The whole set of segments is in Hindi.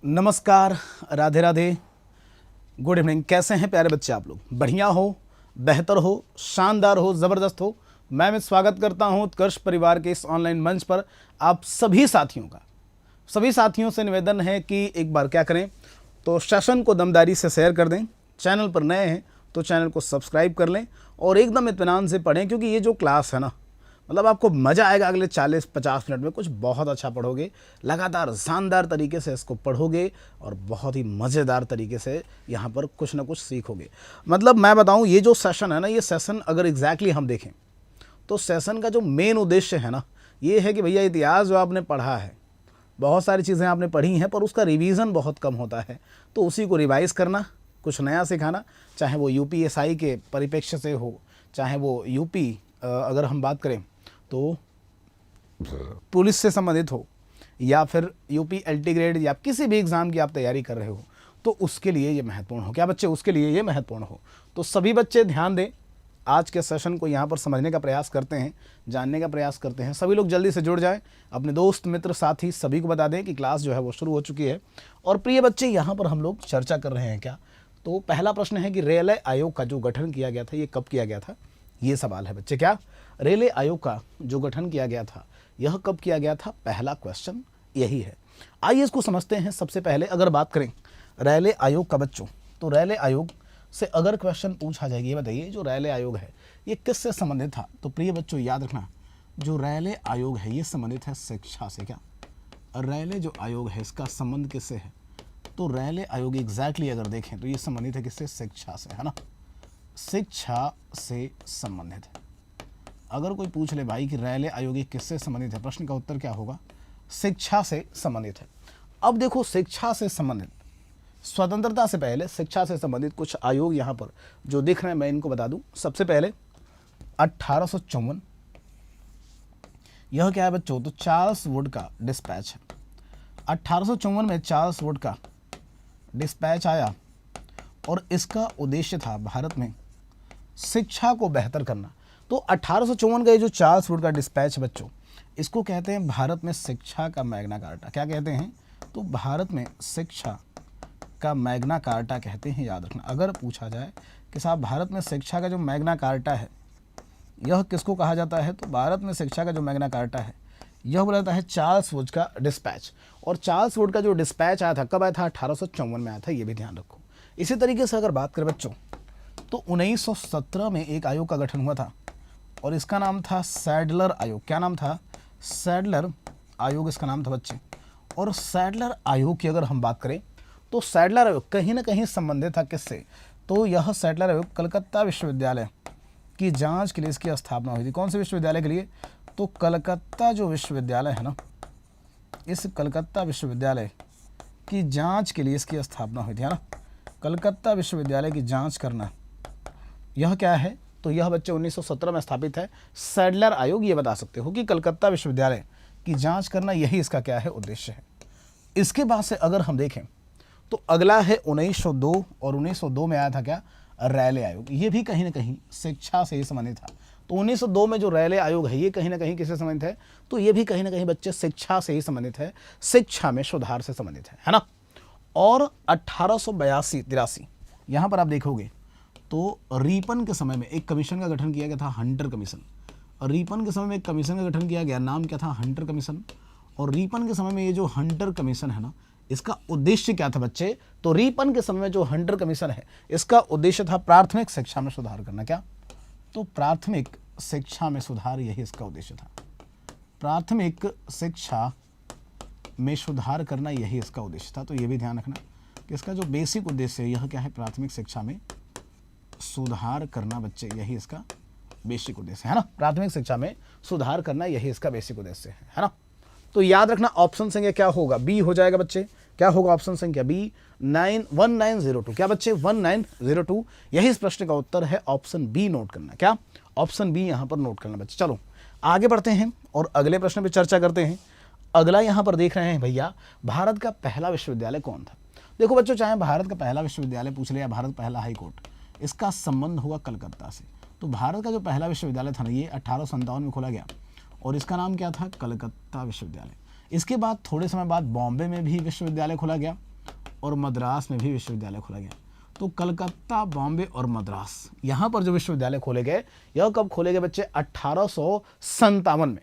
नमस्कार, राधे राधे, गुड इवनिंग। कैसे हैं प्यारे बच्चे आप लोग? बढ़िया हो, बेहतर हो, शानदार हो, ज़बरदस्त हो। मैं स्वागत करता हूं उत्कर्ष परिवार के इस ऑनलाइन मंच पर आप सभी साथियों का। सभी साथियों से निवेदन है कि एक बार क्या करें तो सेशन को दमदारी से शेयर कर दें। चैनल पर नए हैं तो चैनल को सब्सक्राइब कर लें और एकदम इत्मीनान से पढ़ें, क्योंकि ये जो क्लास है ना, मतलब आपको मज़ा आएगा। अगले 40-50 मिनट में कुछ बहुत अच्छा पढ़ोगे, लगातार शानदार तरीके से इसको पढ़ोगे और बहुत ही मज़ेदार तरीके से यहाँ पर कुछ ना कुछ सीखोगे। मतलब मैं बताऊँ, ये जो सेशन है ना, ये सेशन अगर एग्जैक्टली हम देखें तो सेशन का जो मेन उद्देश्य है ना, ये है कि भैया इतिहास जो आपने पढ़ा है, बहुत सारी चीज़ें आपने पढ़ी हैं पर उसका रिवीजन बहुत कम होता है, तो उसी को रिवाइज़ करना, कुछ नया सिखाना, चाहे वो यूपीएसआई के परिप्रेक्ष्य से हो, चाहे वो यूपी अगर हम बात करें तो पुलिस से संबंधित हो, या फिर यूपी एलटी ग्रेड या किसी भी एग्ज़ाम की आप तैयारी कर रहे हो, तो उसके लिए ये महत्वपूर्ण हो। क्या बच्चे? उसके लिए ये महत्वपूर्ण हो। तो सभी बच्चे ध्यान दें, आज के सेशन को यहाँ पर समझने का प्रयास करते हैं, जानने का प्रयास करते हैं। सभी लोग जल्दी से जुड़ जाएं, अपने दोस्त मित्र साथी सभी को बता दें कि क्लास जो है वो शुरू हो चुकी है। और प्रिय बच्चे, यहाँ पर हम लोग चर्चा कर रहे हैं क्या, तो पहला प्रश्न है कि रेलवे आयोग का जो गठन किया गया था ये कब किया गया था, ये सवाल है बच्चे। क्या रेलवे आयोग का जो गठन किया गया था यह कब किया गया था? पहला क्वेश्चन यही है। आइए इसको समझते हैं। सबसे पहले अगर बात करें रेलवे आयोग का बच्चों, तो रेलवे आयोग से अगर क्वेश्चन पूछा जाएगा, ये बताइए जो रेलवे आयोग है ये किससे संबंधित था? तो प्रिय बच्चों याद रखना, जो रेलवे आयोग है ये संबंधित है शिक्षा से। क्या रेलवे जो आयोग है इसका संबंध किससे है? तो रेलवे आयोग एग्जैक्टली अगर देखें तो ये संबंधित है किससे? शिक्षा से, है ना, शिक्षा से संबंधित है। अगर कोई पूछ ले भाई कि रेलवे आयोग किससे संबंधित है, प्रश्न का उत्तर क्या होगा? शिक्षा से संबंधित है। अब देखो, शिक्षा से संबंधित, स्वतंत्रता से पहले शिक्षा से संबंधित कुछ आयोग यहाँ पर जो दिख रहे हैं मैं इनको बता दूं। सबसे पहले 1854, यह क्या है बच्चों? तो चार्ल्स वुड का डिस्पैच है। 1854 में चार्ल्स वुड का डिस्पैच आया और इसका उद्देश्य था भारत में शिक्षा को बेहतर करना। तो 1854 का ये जो चार्ल्स वुड का डिस्पैच बच्चों, इसको कहते हैं भारत में शिक्षा का मैग्ना कार्टा। क्या कहते हैं? तो भारत में शिक्षा का मैग्ना कार्टा कहते हैं। याद रखना, अगर पूछा जाए कि साहब भारत में शिक्षा का जो मैग्ना कार्टा है यह किसको कहा जाता है, तो भारत में शिक्षा का जो मैग्ना कार्टा है यह बोला जाता है चार्ल्स वुड का डिस्पैच। और चार्ल्स वुड का जो डिस्पैच आया था कब आया था? 1854 में आया था, ये भी ध्यान रखो। इसी तरीके से अगर बात करें बच्चों तो 1917 में एक आयोग का गठन हुआ था और इसका नाम था सैडलर आयोग। क्या नाम था? सैडलर आयोग इसका नाम था बच्चे। और सैडलर आयोग की अगर हम बात करें तो सैडलर आयोग कहीं ना कहीं संबंधित था किससे? तो यह सैडलर आयोग कलकत्ता विश्वविद्यालय की जांच के लिए इसकी स्थापना हुई थी। कौन से विश्वविद्यालय के लिए? तो कलकत्ता जो विश्वविद्यालय है ना, इस कलकत्ता विश्वविद्यालय की जांच के लिए इसकी स्थापना हुई थी, है ना। कलकत्ता विश्वविद्यालय की जांच करना, यह क्या है? तो यह बच्चे 1917 में स्थापित है सैडलर आयोग। ये बता सकते हो कि कलकत्ता विश्वविद्यालय की जांच करना, यही इसका क्या है? उद्देश्य है। इसके बाद से अगर हम देखें तो अगला है 1902, और 1902 में आया था क्या? रेलवे आयोग। ये भी कहीं ना कहीं शिक्षा से ही संबंधित था। तो 1902 में जो रेलवे आयोग है ये कहीं ना कहीं किससे संबंधित है? तो ये भी कहीं ना कहीं बच्चे शिक्षा से ही संबंधित है, शिक्षा में सुधार से संबंधित है ना। और 1882-83 यहाँ पर आप देखोगे तो रीपन के समय में एक कमीशन का गठन किया गया था, हंटर कमीशन। और रीपन के समय में एक कमीशन का गठन किया गया, नाम क्या था? Hunter commission. और रीपन के समय में ये जो हंटर कमीशन है ना, इसका उद्देश्य क्या था बच्चे? तो रीपन के समय में जो हंटर कमीशन है इसका उद्देश्य था प्राथमिक शिक्षा में सुधार करना। क्या? तो प्राथमिक शिक्षा में सुधार, यही इसका उद्देश्य था। प्राथमिक शिक्षा में सुधार करना, यही इसका उद्देश्य था। तो ये भी ध्यान रखना कि इसका जो बेसिक उद्देश्य है यह क्या है? प्राथमिक शिक्षा में सुधार करना बच्चे, यही इसका बेसिक उद्देश्य है ना। प्राथमिक शिक्षा में सुधार करना, यही इसका बेसिक उद्देश्य है ना। तो याद रखना ऑप्शन संख्या क्या होगा? बी हो जाएगा बच्चे। क्या होगा ऑप्शन संख्या बी? 1902। क्या बच्चे? 1902, यही इस प्रश्न का उत्तर है। ऑप्शन बी नोट करना। क्या? ऑप्शन बी यहाँ पर नोट करना बच्चे। चलो आगे बढ़ते हैं और अगले प्रश्न पर चर्चा करते हैं। अगला यहाँ पर देख रहे हैं भैया, भारत का पहला विश्वविद्यालय कौन था? देखो बच्चों, चाहे भारत का पहला विश्वविद्यालय पूछ ले या भारत पहला हाई कोर्ट, इसका संबंध होगा कलकत्ता से। तो भारत का जो पहला विश्वविद्यालय था ना, ये 1857 में खोला गया और इसका नाम क्या था? कलकत्ता विश्वविद्यालय। इसके बाद थोड़े समय बाद बॉम्बे में भी विश्वविद्यालय खोला गया और मद्रास में भी विश्वविद्यालय खोला गया। तो कलकत्ता, बॉम्बे और मद्रास, यहाँ पर जो विश्वविद्यालय खोले गए, यह कब खोले गए बच्चे? 1857 में,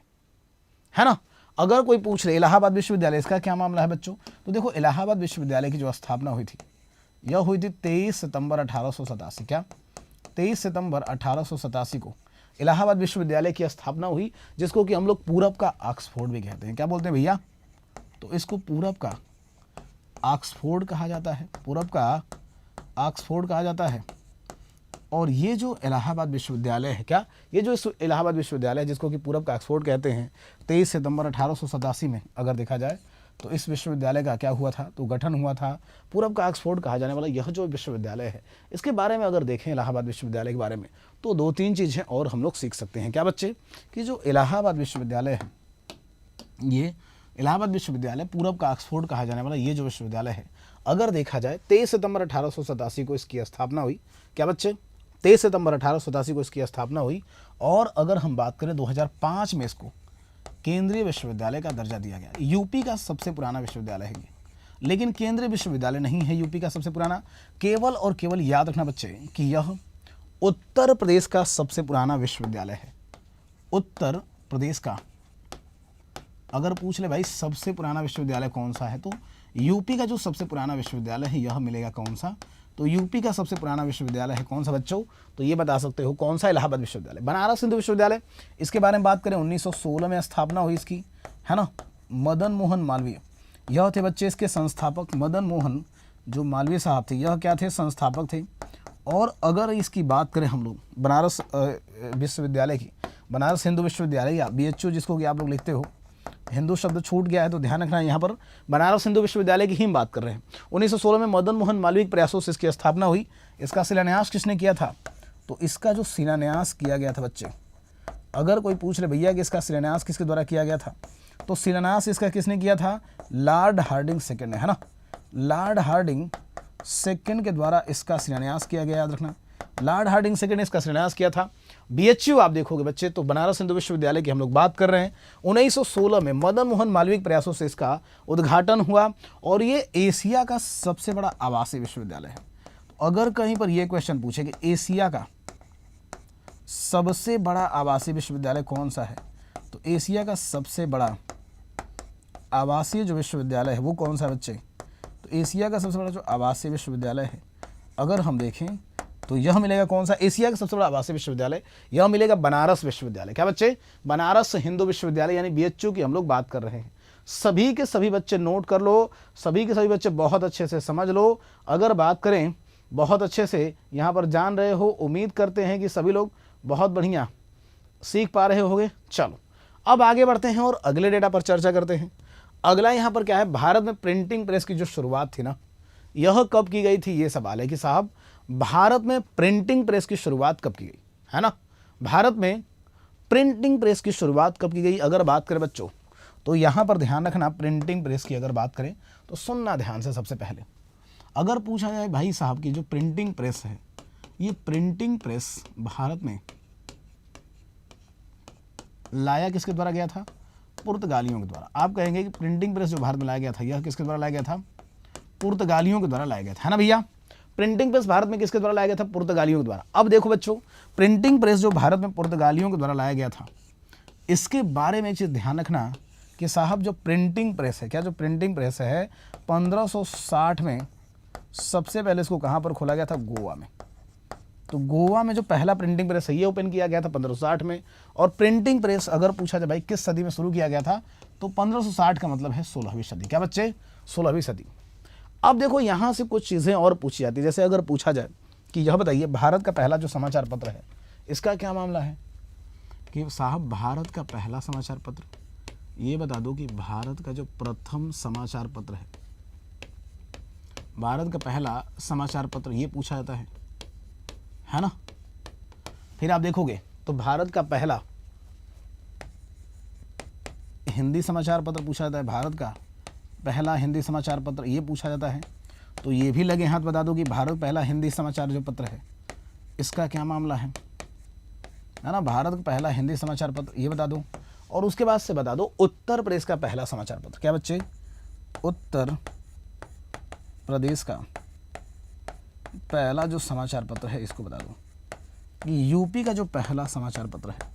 है ना। अगर कोई पूछ रहे इलाहाबाद विश्वविद्यालय, इसका क्या मामला है बच्चों? तो देखो, इलाहाबाद विश्वविद्यालय की जो स्थापना हुई थी, यह हुई थी 23 सितंबर 1887। क्या? 23 सितंबर 1887 को इलाहाबाद विश्वविद्यालय की स्थापना हुई, जिसको कि हम लोग पूरब का ऑक्सफोर्ड भी कहते हैं। क्या बोलते हैं भैया? तो इसको पूरब का ऑक्सफोर्ड कहा जाता है, पूरब का ऑक्सफोर्ड कहा जाता है। और ये जो इलाहाबाद विश्वविद्यालय है, क्या ये जो इलाहाबाद विश्वविद्यालय है, जिसको कि पूरब का ऑक्सफोर्ड कहते हैं, 23 सितंबर 1887 में अगर देखा जाए तो इस विश्वविद्यालय का क्या हुआ था? तो गठन हुआ था। पूरब का ऑक्सफोर्ड कहा जाने वाला यह जो विश्वविद्यालय है, इसके बारे में अगर देखें, इलाहाबाद विश्वविद्यालय के बारे में, तो 2-3 चीज़ें और हम लोग सीख सकते हैं। क्या बच्चे? कि जो इलाहाबाद विश्वविद्यालय है, ये इलाहाबाद विश्वविद्यालय, पूरब का ऑक्सफोर्ड कहा जाने वाला ये जो विश्वविद्यालय है, अगर देखा जाए 23 सितंबर 1887 को इसकी स्थापना हुई। क्या बच्चे? 23 सितंबर 1887 को इसकी स्थापना हुई। और अगर हम बात करें 2005 में इसको केंद्रीय विश्वविद्यालय का दर्जा दिया गया। यूपी का सबसे पुराना विश्वविद्यालय है ये, लेकिन केंद्रीय विश्वविद्यालय नहीं है यूपी का सबसे पुराना। केवल और केवल याद रखना बच्चे कि यह उत्तर प्रदेश का सबसे पुराना विश्वविद्यालय है। उत्तर प्रदेश का अगर पूछ ले भाई सबसे पुराना विश्वविद्यालय कौन सा है, तो यूपी का जो सबसे पुराना विश्वविद्यालय है यह मिलेगा कौन सा? तो यूपी का सबसे पुराना विश्वविद्यालय है कौन सा बच्चों? तो ये बता सकते हो कौन सा? इलाहाबाद विश्वविद्यालय। बनारस हिंदू विश्वविद्यालय, इसके बारे में बात करें 1916 में स्थापना हुई इसकी, है ना। मदन मोहन मालवीय यह थे बच्चे इसके संस्थापक। मदन मोहन जो मालवीय साहब थे, यह क्या थे? संस्थापक थे। और अगर इसकी बात करें हम लोग बनारस विश्वविद्यालय की, बनारस हिंदू विश्वविद्यालय या BHU जिसको कि आप लोग लिखते हो, हिंदू शब्द छूट गया है तो ध्यान रखना, यहाँ पर बनारस हिंदू विश्वविद्यालय की ही हम बात कर रहे हैं। 1916 में मदन मोहन मालवीय के प्रयासों से इसकी स्थापना हुई। इसका शिलान्यास किसने किया था? तो इसका जो शिलान्यास किया गया था बच्चे, अगर कोई पूछ ले भैया कि इसका शिलान्यास किसके द्वारा किया गया था, तो शिलान्यास इसका किसने किया था? लॉर्ड हार्डिंग सेकंड ने, है ना। लॉर्ड हार्डिंग सेकंड के द्वारा इसका शिलान्यास किया गया, याद रखना। लॉर्ड हार्डिंग सेकंड ने इसका शिलान्यास किया था। BHU आप देखोगे बच्चे तो बनारस हिंदू विश्वविद्यालय की हम लोग बात कर रहे हैं। 1916 में मदन मोहन मालवीय के प्रयासों से इसका उद्घाटन हुआ और ये एशिया का सबसे बड़ा आवासीय विश्वविद्यालय है। अगर कहीं पर यह क्वेश्चन पूछे कि एशिया का सबसे बड़ा आवासीय विश्वविद्यालय कौन सा है, तो एशिया का सबसे बड़ा आवासीय जो विश्वविद्यालय है वो कौन सा है बच्चे? तो एशिया का सबसे बड़ा जो आवासीय विश्वविद्यालय है, अगर हम देखें तो यह मिलेगा कौन सा? एशिया का सबसे बड़ा आवासीय विश्वविद्यालय यह मिलेगा बनारस विश्वविद्यालय। क्या बच्चे? बनारस हिंदू विश्वविद्यालय यानी BHU की हम लोग बात कर रहे हैं। सभी के सभी बच्चे नोट कर लो, सभी के सभी बच्चे बहुत अच्छे से समझ लो। अगर बात करें बहुत अच्छे से यहाँ पर जान रहे हो, उम्मीद करते हैं कि सभी लोग बहुत बढ़िया सीख पा रहे होंगे। चलो अब आगे बढ़ते हैं और अगले डेटा पर चर्चा करते हैं। अगला यहाँ पर क्या है? भारत में प्रिंटिंग प्रेस की जो शुरुआत थी ना, यह कब की गई थी? ये सवाल है कि साहब भारत में प्रिंटिंग प्रेस की शुरुआत कब की गई, है ना। भारत में प्रिंटिंग प्रेस की शुरुआत कब की गई अगर बात करें बच्चों, तो यहाँ पर ध्यान रखना, प्रिंटिंग प्रेस की अगर बात करें तो सुनना ध्यान से। सबसे पहले अगर पूछा जाए भाई साहब की जो प्रिंटिंग प्रेस है, ये प्रिंटिंग प्रेस भारत में लाया किसके द्वारा गया था? पुर्तगालियों के द्वारा। आप कहेंगे कि प्रिंटिंग प्रेस जो भारत में लाया गया था, यह किसके द्वारा लाया गया था? पुर्तगालियों के द्वारा लाया गया था, है ना भैया। प्रिंटिंग प्रेस भारत में किसके द्वारा लाया गया था? पुर्तगालियों के द्वारा। अब देखो बच्चों, प्रिंटिंग प्रेस जो भारत में पुर्तगालियों के द्वारा लाया गया था, इसके बारे में एक चीज़ ध्यान रखना कि साहब जो प्रिंटिंग प्रेस है, क्या जो प्रिंटिंग प्रेस है 1560 में सबसे पहले इसको कहाँ पर खोला गया था? गोवा में। तो गोवा में जो पहला प्रिंटिंग प्रेस है ये ओपन किया गया था 1560 में। और प्रिंटिंग प्रेस अगर पूछा जाए भाई किस सदी में शुरू किया गया था, तो 1560 का मतलब है 16वीं सदी। क्या बच्चे? 16वीं सदी। अब देखो यहाँ से कुछ चीज़ें और पूछी जाती है। जैसे अगर पूछा जाए कि यह बताइए भारत का पहला जो समाचार पत्र है इसका क्या मामला है, कि साहब भारत का पहला समाचार पत्र, ये बता दो कि भारत का जो प्रथम समाचार पत्र है, भारत का पहला समाचार पत्र ये पूछा जाता है ना। फिर आप देखोगे तो भारत का पहला हिंदी समाचार पत्र पूछा जाता है, भारत का पहला हिंदी समाचार पत्र ये पूछा जाता है। तो ये भी लगे हाथ बता दो कि भारत पहला हिंदी समाचार जो पत्र है इसका क्या मामला है ना। भारत का पहला हिंदी समाचार पत्र ये बता दो। और उसके बाद से बता दो उत्तर प्रदेश का पहला समाचार पत्र। क्या बच्चे? उत्तर प्रदेश का पहला जो समाचार पत्र है इसको बता दो कि यूपी का जो पहला समाचार पत्र है,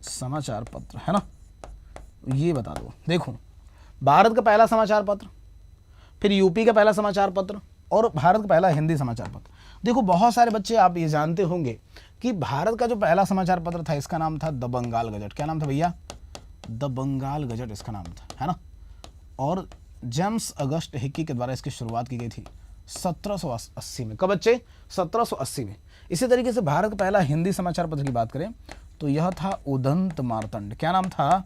समाचार पत्र है ना, ये बता दो। देखो, भारत का पहला समाचार पत्र, फिर यूपी का पहला समाचार पत्र और भारत का पहला हिंदी समाचार पत्र। देखो बहुत सारे बच्चे आप ये जानते होंगे कि भारत का जो पहला समाचार पत्र था इसका नाम था द बंगाल गजट। क्या नाम था भैया? द बंगाल गजट इसका नाम था, है ना। और जेम्स अगस्ट हिक्की के द्वारा इसकी शुरुआत की गई थी 1780 में। कब बच्चे? 1780 में। इसी तरीके से भारत का पहला हिंदी समाचार पत्र की बात करें तो यह था उदंत मार्तंड। क्या नाम था?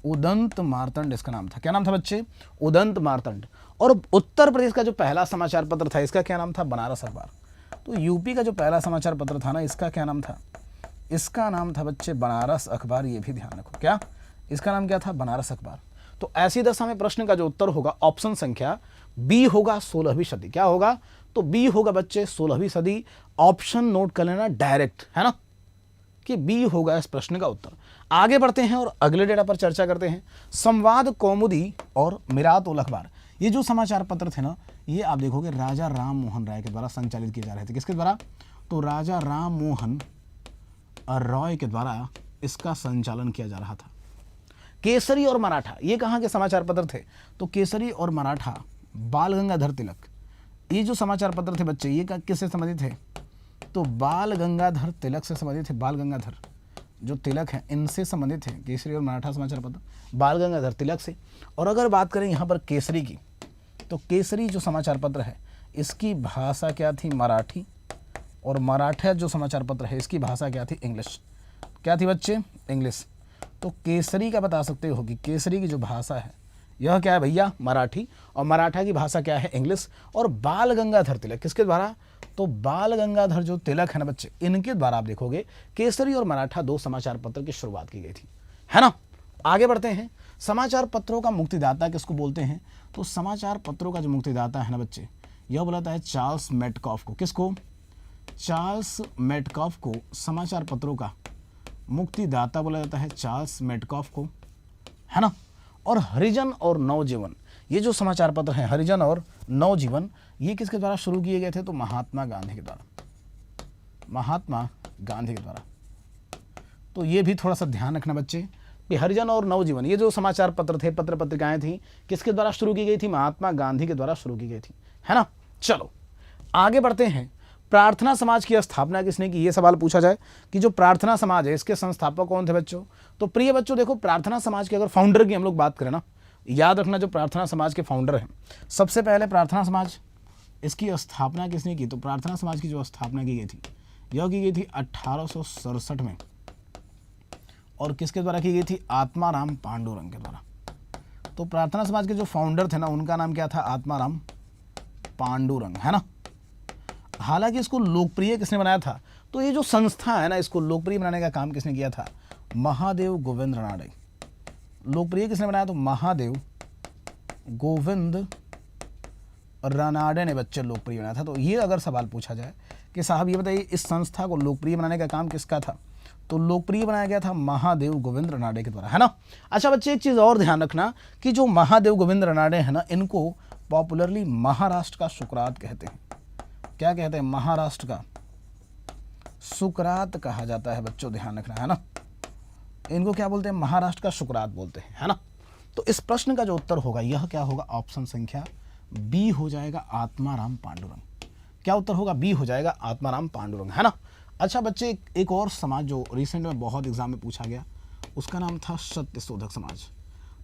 उदंत मार्तंड इसका नाम था। क्या नाम था बच्चे? उदंत मार्तंड। और उत्तर प्रदेश का जो पहला समाचार पत्र था इसका क्या नाम था? बनारस अखबार। तो यूपी का जो पहला समाचार पत्र था ना, इसका क्या नाम था? इसका नाम था बच्चे बनारस अखबार। ये भी ध्यान रखो। क्या इसका नाम क्या था? बनारस अखबार। तो ऐसी दशा में प्रश्न का जो उत्तर होगा ऑप्शन संख्या बी होगा, 16वीं सदी। क्या होगा? तो बी होगा बच्चे 16वीं सदी। ऑप्शन नोट कर लेना डायरेक्ट, है ना, कि बी होगा इस प्रश्न का उत्तर। आगे बढ़ते हैं और अगले डेटा पर चर्चा करते हैं। संवाद कौमुदी और मिरात उल अखबार, ये जो समाचार पत्र थे ना, ये आप देखोगे राजा राम मोहन राय के द्वारा संचालित किए जा रहे थे। किसके द्वारा? तो राजा राम मोहन रॉय के द्वारा इसका संचालन किया जा रहा था। केसरी और मराठा, ये कहाँ के समाचार पत्र थे? तो केसरी और मराठा बाल गंगाधर तिलक, ये जो समाचार पत्र थे बच्चे, ये किससे संबंधित थे? तो बाल गंगाधर तिलक से संबंधित थे। बाल गंगाधर जो तिलक हैं इनसे संबंधित है केसरी और मराठा समाचार पत्र बाल गंगाधर तिलक से। और अगर बात करें यहाँ पर केसरी की, तो केसरी जो समाचार पत्र है इसकी भाषा क्या थी? मराठी। और मराठा जो समाचार पत्र है इसकी भाषा क्या थी? इंग्लिश। क्या थी बच्चे? इंग्लिश। तो केसरी का बता सकते हो कि केसरी की जो भाषा है यह क्या है भैया? मराठी। और मराठा की भाषा क्या है? इंग्लिश। और बाल गंगाधर तिलक किसके द्वारा? तो बाल गंगाधर जो तिलक है ना बच्चे, इनके द्वारा आप देखोगे केसरी और मराठा दो समाचार पत्र की शुरुआत की गई थी, है ना। आगे बढ़ते हैं। समाचार पत्रों का मुक्तिदाता किसको बोलते हैं? तो समाचार पत्रों का जो मुक्तिदाता है ना बच्चे, यह बोला जाता है चार्ल्स मेटकॉफ को। किसको? चार्ल्स मेटकॉफ को समाचार पत्रों का मुक्तिदाता बोला जाता है, चार्ल्स मेटकॉफ को, है ना। और हरिजन और नवजीवन, ये जो समाचार पत्र हैं हरिजन और नवजीवन, ये किसके द्वारा शुरू किए गए थे? तो महात्मा गांधी के द्वारा। महात्मा गांधी के द्वारा। तो ये भी थोड़ा सा ध्यान रखना बच्चे कि हरिजन और नवजीवन ये जो समाचार पत्र थे, पत्र पत्रिकाएं थी, किसके द्वारा शुरू की गई थी? महात्मा गांधी के द्वारा शुरू की गई थी, है ना। चलो आगे बढ़ते हैं। प्रार्थना समाज की स्थापना किसने की? ये सवाल पूछा जाए कि जो प्रार्थना समाज है इसके संस्थापक कौन थे बच्चों? तो प्रिय बच्चों देखो, प्रार्थना समाज के अगर फाउंडर की हम लोग बात करें ना, याद रखना जो प्रार्थना समाज के फाउंडर हैं, सबसे पहले प्रार्थना समाज इसकी स्थापना किसने की? तो प्रार्थना समाज की जो स्थापना की गई थी यह की गई थी 1867 में। और किसके द्वारा की गई थी? आत्माराम पांडुरंग के द्वारा। तो प्रार्थना समाज के जो फाउंडर थे ना, उनका नाम क्या था? आत्माराम पांडुरंग, है ना। हालांकि इसको लोकप्रिय किसने बनाया था? तो ये जो संस्था है ना, इसको लोकप्रिय बनाने का काम किसने किया था? महादेव गोविंद रानडे। लोकप्रिय किसने बनाया? तो महादेव गोविंद रानडे ने बच्चे लोकप्रिय बनाया था। तो ये अगर सवाल पूछा जाए कि साहब ये बताइए इस संस्था को लोकप्रिय बनाने का काम किसका था? तो लोकप्रिय बनाया गया था महादेव गोविंद रानडे के द्वारा, है ना। अच्छा बच्चे एक चीज़ और ध्यान रखना कि जो महादेव गोविंद रानडे है ना, इनको पॉपुलरली महाराष्ट्र का सुकरात कहते हैं। क्या कहते हैं? महाराष्ट्र का सुकरात कहा जाता है बच्चों, ध्यान रखना, है ना। इनको क्या बोलते हैं? महाराष्ट्र का सुकरात बोलते हैं, है ना। तो इस प्रश्न का जो उत्तर होगा यह क्या होगा? ऑप्शन संख्या बी हो जाएगा, आत्माराम पांडुरंग। क्या उत्तर होगा? बी हो जाएगा, आत्माराम पांडुरंग, है ना। अच्छा बच्चे एक और समाज जो रिसेंट में बहुत एग्जाम में पूछा गया, उसका नाम था सत्यशोधक समाज।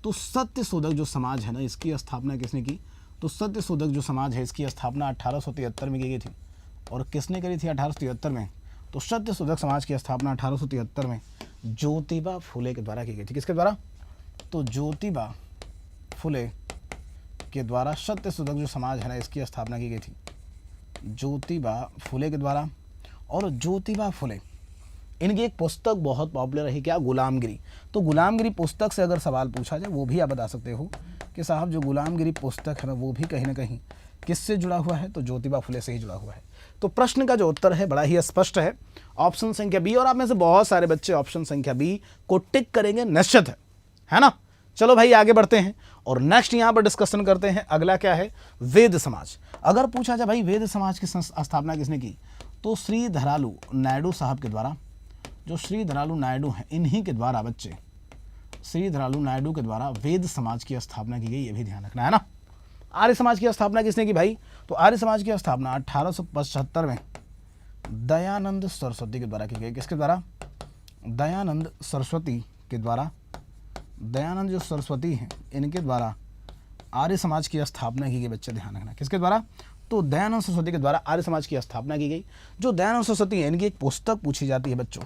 तो सत्यशोधक जो समाज है ना, इसकी स्थापना किसने की? तो सत्यशोधक जो समाज है इसकी स्थापना 1873 में की गई थी। और किसने करी थी 1873 में? तो सत्यशोधक समाज की स्थापना 1873 में ज्योतिबा फुले के द्वारा की गई थी। किसके द्वारा? तो ज्योतिबा फुले के द्वारा सत्यशोधक जो समाज है ना, इसकी स्थापना की गई थी ज्योतिबा फुले के द्वारा। और ज्योतिबा फुले इनकी एक पुस्तक बहुत पॉपुलर रही, क्या? गुलामगिरी। तो गुलामगिरी पुस्तक से अगर सवाल पूछा जाए वो भी आप बता सकते हो कि साहब जो गुलामगिरी पुस्तक है ना, वो भी कहीं ना कहीं किससे जुड़ा हुआ है? तो ज्योतिबा फुले से ही जुड़ा हुआ है। तो प्रश्न का जो उत्तर है बड़ा ही स्पष्ट है, ऑप्शन संख्या बी। और आप में से बहुत सारे बच्चे ऑप्शन संख्या बी को टिक करेंगे, निश्चित है ना। चलो भाई आगे बढ़ते हैं और नेक्स्ट यहाँ पर डिस्कशन करते हैं। अगला क्या है, वेद समाज। अगर पूछा जाए भाई वेद समाज की स्थापना किसने की, तो श्री धरालू नायडू साहब के द्वारा। जो श्री धरालू नायडू हैं इन्हीं के द्वारा बच्चे, श्री धरालू नायडू के द्वारा वेद समाज की स्थापना की गई, ये भी ध्यान रखना है ना। आर्य समाज की स्थापना किसने की भाई, तो आर्य समाज की स्थापना 1875 में दयानंद सरस्वती के द्वारा की गई। किसके द्वारा, दयानंद सरस्वती के द्वारा। दयानंद जो सरस्वती हैं इनके द्वारा आर्य समाज की स्थापना की गई, बच्चे ध्यान रखना। किसके द्वारा, तो दयानंद सरस्वती के द्वारा आर्य समाज की स्थापना की गई। जो दयानंद सरस्वती है इनकी एक पुस्तक पूछी जाती है बच्चों,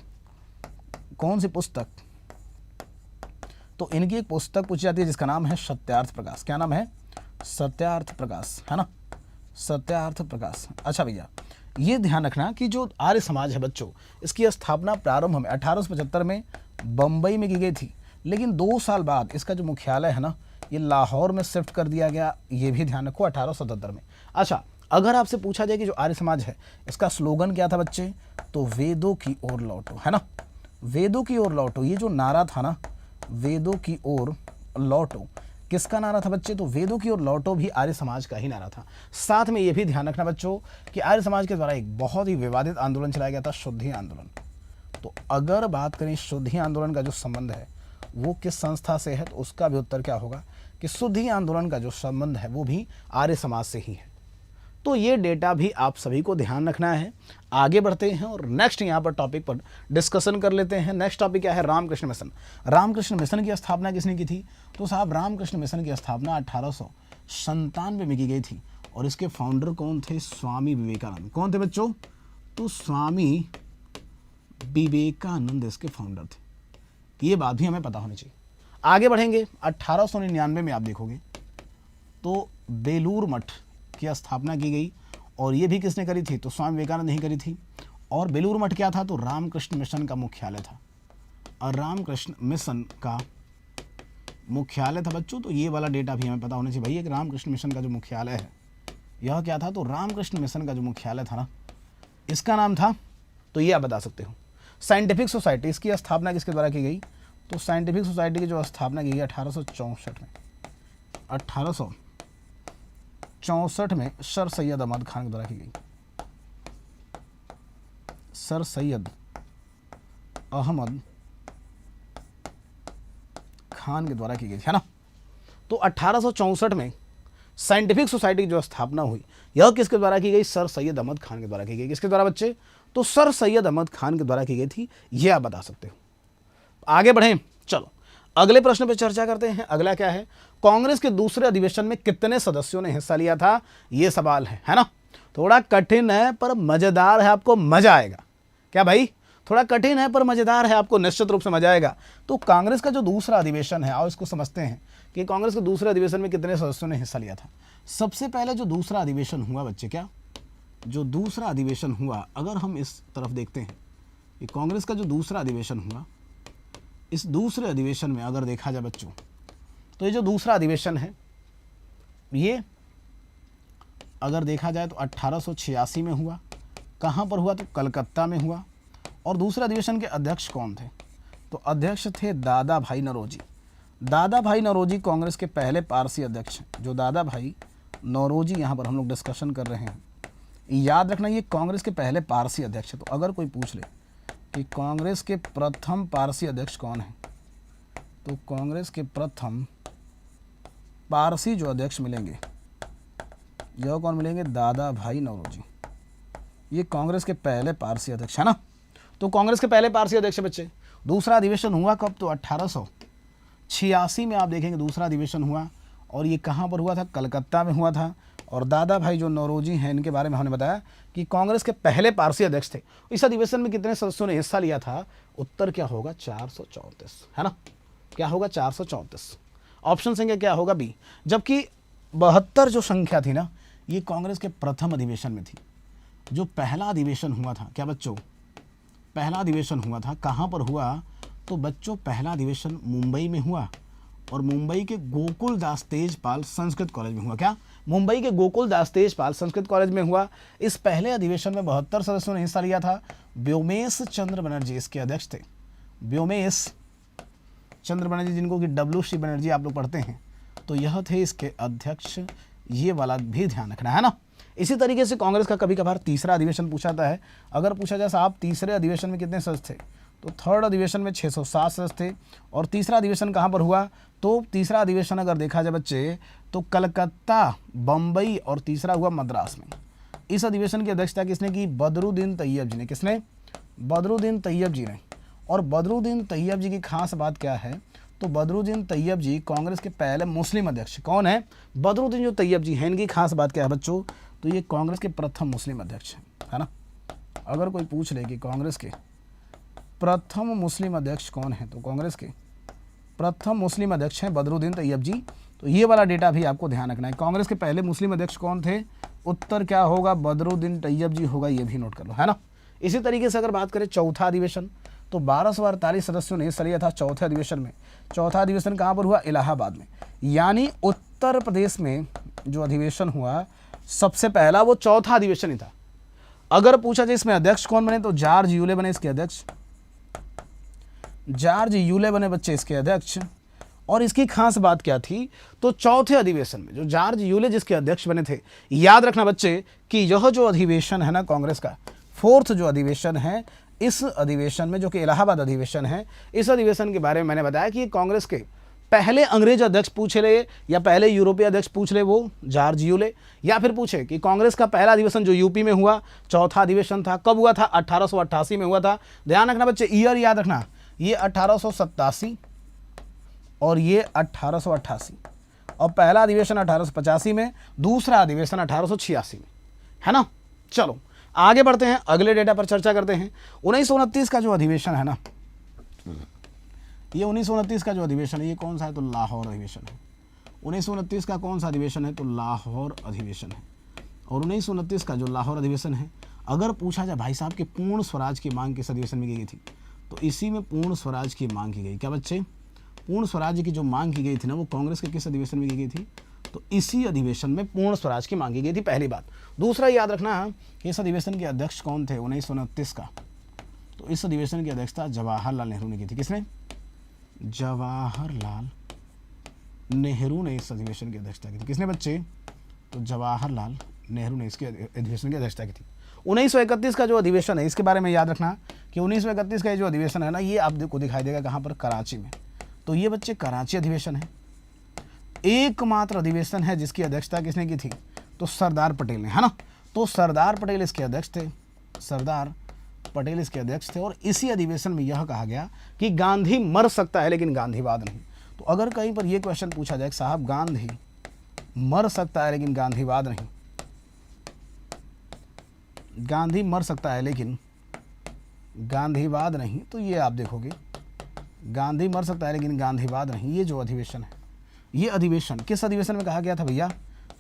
कौन सी पुस्तक, तो इनकी एक पुस्तक पूछी जाती है जिसका नाम है सत्यार्थ प्रकाश। क्या नाम है, सत्यार्थ प्रकाश, है ना, सत्यार्थ प्रकाश। अच्छा भैया ये ध्यान रखना कि जो आर्य समाज है बच्चों, इसकी स्थापना प्रारंभ में 1875 में बम्बई में की गई थी, लेकिन 2 साल बाद इसका जो मुख्यालय है ना ये लाहौर में शिफ्ट कर दिया गया, ये भी ध्यान रखो 1877 में। अच्छा अगर आपसे पूछा जाए कि जो आर्य समाज है इसका स्लोगन क्या था बच्चे, तो वेदों की ओर लौटो, है ना, वेदों की ओर लौटो। ये जो नारा था ना, वेदों की ओर लौटो, किसका नारा था बच्चे, तो वेदों की ओर लौटो भी आर्य समाज का ही नारा था। साथ में ये भी ध्यान रखना बच्चों कि आर्य समाज के द्वारा एक बहुत ही विवादित आंदोलन चलाया गया था, शुद्धि आंदोलन। तो अगर बात करें शुद्धि आंदोलन का जो संबंध है वो किस संस्था से है, तो उसका भी उत्तर क्या होगा कि शुद्धि आंदोलन का जो संबंध है वो भी आर्य समाज से ही है। तो ये डेटा भी आप सभी को ध्यान रखना है। आगे बढ़ते हैं और नेक्स्ट यहाँ पर टॉपिक पर डिस्कशन कर लेते हैं। नेक्स्ट टॉपिक क्या है, रामकृष्ण मिशन। रामकृष्ण मिशन की स्थापना किसने की थी, तो साहब रामकृष्ण मिशन की स्थापना 1897 में की गई थी और इसके फाउंडर कौन थे, स्वामी विवेकानंद। कौन थे बच्चों, तो स्वामी विवेकानंद इसके फाउंडर थे। ये बात भी हमें पता होनी चाहिए। आगे बढ़ेंगे 1899 में आप देखोगे तो बेलूर मठ की स्थापना की गई और ये भी किसने करी थी, तो स्वामी विवेकानंद ने ही करी थी। और बेलूर मठ क्या था, तो रामकृष्ण मिशन का मुख्यालय था और रामकृष्ण मिशन का मुख्यालय था बच्चों। तो ये वाला डेटा भी हमें पता होना चाहिए भैया कि रामकृष्ण मिशन का जो मुख्यालय है यह क्या था, तो रामकृष्ण मिशन का जो मुख्यालय था ना इसका नाम था, तो ये आप बता सकते हो। साइंटिफिक सोसाइटी, इसकी स्थापना किसके द्वारा की गई, तो साइंटिफिक सोसाइटी की जो स्थापना की गई 1864 में, 1864 में सर सैयद अहमद खान के द्वारा की गई। सर सैयद अहमद खान के द्वारा की गई, है ना। तो 1864 में साइंटिफिक सोसाइटी की जो स्थापना हुई यह किसके द्वारा की गई, सर सैयद अहमद खान के द्वारा की गई। किसके द्वारा बच्चे, तो सर सैयद अहमद खान के द्वारा की गई थी, यह आप बता सकते हो। आगे बढ़ें, चलो अगले प्रश्न पे चर्चा करते हैं। अगला क्या है, कांग्रेस के दूसरे अधिवेशन में कितने सदस्यों ने हिस्सा लिया था, ये सवाल है ना। थोड़ा कठिन है पर मजेदार है, आपको मजा आएगा। क्या भाई, थोड़ा कठिन है पर मजेदार है, आपको निश्चित रूप से मजा आएगा। तो कांग्रेस का जो दूसरा अधिवेशन है, आओ इसको समझते हैं कि कांग्रेस के दूसरे अधिवेशन में कितने सदस्यों ने हिस्सा लिया था। सबसे पहले जो दूसरा अधिवेशन हुआ बच्चे, क्या जो दूसरा अधिवेशन हुआ, अगर हम इस तरफ देखते हैं कि कांग्रेस का जो दूसरा अधिवेशन हुआ, इस दूसरे अधिवेशन में अगर देखा जाए बच्चों, तो ये जो दूसरा अधिवेशन है ये अगर देखा जाए तो 1886 में हुआ। कहाँ पर हुआ, तो कलकत्ता में हुआ। और दूसरे अधिवेशन के अध्यक्ष कौन थे, तो अध्यक्ष थे दादा भाई नौरोजी। दादा भाई नौरोजी कांग्रेस के पहले पारसी अध्यक्ष हैं। जो दादा भाई नौरोजी यहाँ पर हम लोग डिस्कशन कर रहे हैं, याद रखना ये कांग्रेस के पहले पारसी अध्यक्ष है। तो अगर कोई पूछ ले कि कांग्रेस के प्रथम पारसी अध्यक्ष कौन है, तो कांग्रेस के प्रथम पारसी जो अध्यक्ष मिलेंगे यह कौन मिलेंगे, दादा भाई नौरोजी। ये कांग्रेस के पहले पारसी अध्यक्ष है ना। तो कांग्रेस के पहले पारसी अध्यक्ष बच्चे। दूसरा अधिवेशन हुआ कब, तो 1886 में आप देखेंगे दूसरा अधिवेशन हुआ और ये कहाँ पर हुआ था, कलकत्ता में हुआ था। और दादा भाई जो नौरोजी हैं इनके बारे में हमने बताया कि कांग्रेस के पहले पारसी अध्यक्ष थे। इस अधिवेशन में कितने सदस्यों ने हिस्सा लिया था, उत्तर क्या होगा, 434, है ना। क्या होगा, 434। ऑप्शन संख्या क्या होगा, बी। जबकि 72 जो संख्या थी ना, ये कांग्रेस के प्रथम अधिवेशन में थी। जो पहला अधिवेशन हुआ था, क्या बच्चों, पहला अधिवेशन हुआ था, कहाँ पर हुआ, तो बच्चों पहला अधिवेशन मुंबई में हुआ और मुंबई के गोकुल दास तेजपाल संस्कृत कॉलेज में हुआ। क्या, मुंबई के गोकुल दास तेजपाल संस्कृत कॉलेज में हुआ। इस पहले अधिवेशन में 72 सदस्यों ने हिस्सा लिया था। व्योमेश चंद्र बनर्जी इसके अध्यक्ष थे। व्योमेश चंद्र बनर्जी, जिनको कि WC बनर्जी आप लोग पढ़ते हैं, तो यह थे इसके अध्यक्ष। ये वाला भी ध्यान रखना है ना। इसी तरीके से कांग्रेस का कभी कभार तीसरा अधिवेशन पूछा जाता है। अगर पूछा जाए साहब तीसरे अधिवेशन में कितने सदस्य थे, तो थर्ड अधिवेशन में 607 सदस्य थे। और तीसरा अधिवेशन कहाँ पर हुआ, तो तीसरा अधिवेशन अगर देखा जाए बच्चे तो कलकत्ता, बम्बई और तीसरा हुआ मद्रास में। इस अधिवेशन की अध्यक्षता किसने की, बदरुद्दीन तैयब जी ने। किसने, बदरुद्दीन तैयब जी ने। और बदरुद्दीन तैयब जी की खास बात क्या है, तो बदरुद्दीन तैयब जी कांग्रेस के पहले मुस्लिम अध्यक्ष। कौन है, बदरुद्दीन जो तैयब जी हैं, इनकी खास बात क्या है बच्चों, तो ये कांग्रेस के प्रथम मुस्लिम अध्यक्ष हैं, है ना। अगर कोई पूछ ले कि कांग्रेस के प्रथम मुस्लिम अध्यक्ष कौन है, तो कांग्रेस के प्रथम मुस्लिम अध्यक्ष हैं बदरुद्दीन तैयब जी। तो ये वाला डेटा भी आपको ध्यान रखना है। कांग्रेस के पहले मुस्लिम अध्यक्ष कौन थे, उत्तर क्या होगा, बदरुद्दीन तैयब जी होगा, ये भी नोट कर लो, है ना। इसी तरीके से अगर बात करें चौथा अधिवेशन, तो 1248 सदस्यों ने हिस्सा लिया था चौथे अधिवेशन में। चौथा अधिवेशन कहाँ पर हुआ, इलाहाबाद में। यानी उत्तर प्रदेश में जो अधिवेशन हुआ सबसे पहला, वो चौथा अधिवेशन ही था। अगर पूछा जाए इसमें अध्यक्ष कौन बने, तो जॉर्ज यूले बने इसके अध्यक्ष। जॉर्ज यूले बने बच्चे इसके अध्यक्ष। और इसकी खास बात क्या थी, तो चौथे अधिवेशन में जो जॉर्ज यूले जिसके अध्यक्ष बने थे, याद रखना बच्चे कि यह जो अधिवेशन है ना कांग्रेस का, फोर्थ जो अधिवेशन है, इस अधिवेशन में जो कि इलाहाबाद अधिवेशन है, इस अधिवेशन के बारे में मैंने बताया कि कांग्रेस के पहले अंग्रेज अध्यक्ष पूछ ले या पहले यूरोपीय अध्यक्ष पूछ ले, वो जॉर्ज यूले, या फिर पूछे कि कांग्रेस का पहला अधिवेशन जो यूपी में हुआ, चौथा अधिवेशन था, कब हुआ था, 1888 में हुआ था। ध्यान रखना बच्चे, ईयर याद रखना, ये 1887 और ये 1888, और पहला अधिवेशन 1885 में, दूसरा अधिवेशन 1886 में, है ना। चलो आगे बढ़ते हैं, अगले डेटा पर चर्चा करते हैं। 1929 का जो अधिवेशन है ना, ये 1929 का जो अधिवेशन है, ये कौन सा है, तो लाहौर अधिवेशन है। 1929 का कौन सा अधिवेशन है, तो लाहौर अधिवेशन है। और 1929 का जो लाहौर अधिवेशन है, अगर पूछा जाए भाई साहब कि पूर्ण स्वराज की मांग किस अधिवेशन में की गई थी, तो इसी में पूर्ण स्वराज की मांग की गई। क्या बच्चे, पूर्ण स्वराज की जो मांग की गई थी ना, वो कांग्रेस के किस अधिवेशन में की गई थी, तो इसी अधिवेशन में पूर्ण स्वराज की मांग की गई थी, पहली बात। दूसरा याद रखना कि इस अधिवेशन के अध्यक्ष कौन थे 1929 का, तो इस अधिवेशन की अध्यक्षता जवाहरलाल नेहरू ने की थी। किसने, जवाहरलाल नेहरू ने इस अधिवेशन की अध्यक्षता की थी। किसने बच्चे, तो जवाहरलाल नेहरू ने इसके अधिवेशन की अध्यक्षता की थी। 1931 का जो अधिवेशन है, इसके बारे में याद रखना कि 1931 का जो अधिवेशन है ना, ये आपको दिखाई देगा कहाँ पर, कराची में। तो ये बच्चे कराची अधिवेशन है, एकमात्र अधिवेशन है जिसकी अध्यक्षता किसने की थी, तो सरदार पटेल ने, है ना। तो सरदार पटेल इसके अध्यक्ष थे, सरदार पटेल इसके अध्यक्ष थे। और इसी अधिवेशन में यह कहा गया कि गांधी मर सकता है लेकिन गांधीवाद नहीं। तो अगर कहीं पर यह क्वेश्चन पूछा जाए साहब गांधी मर सकता है लेकिन गांधीवाद नहीं, गांधी मर सकता है लेकिन गांधीवाद नहीं, तो ये आप देखोगे गांधी मर सकता है लेकिन गांधीवाद नहीं, ये जो अधिवेशन है, ये अधिवेशन किस अधिवेशन में कहा गया था भैया,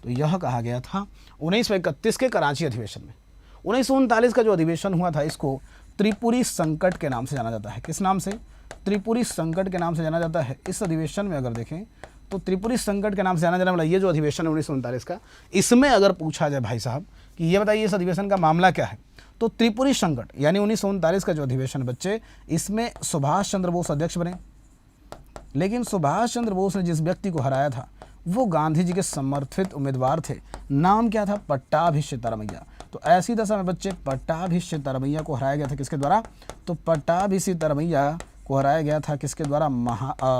तो यह कहा गया था 1931 के कराची अधिवेशन में। 1939 का जो अधिवेशन हुआ था, इसको त्रिपुरी संकट के नाम से जाना जाता है। किस नाम से, त्रिपुरी संकट के नाम से जाना जाता है। इस अधिवेशन में अगर देखें तो त्रिपुरी संकट के नाम से जाना जाने वाला ये जो अधिवेशन है 1939 का, इसमें अगर पूछा जाए भाई साहब कि ये बताइए इस अधिवेशन का मामला क्या है, तो त्रिपुरी संकट यानी 1939 का जो अधिवेशन बच्चे, इसमें सुभाष चंद्र बोस अध्यक्ष बने। लेकिन सुभाष चंद्र बोस ने जिस व्यक्ति को हराया था वो गांधी जी के समर्थित उम्मीदवार थे, नाम क्या था, पट्टाभी सीतारमैया। तो ऐसी दशा में बच्चे पट्टाभी सीतारमैया को हराया गया था किसके द्वारा, तो पट्टाभी सीतारमैया को हराया गया था किसके द्वारा,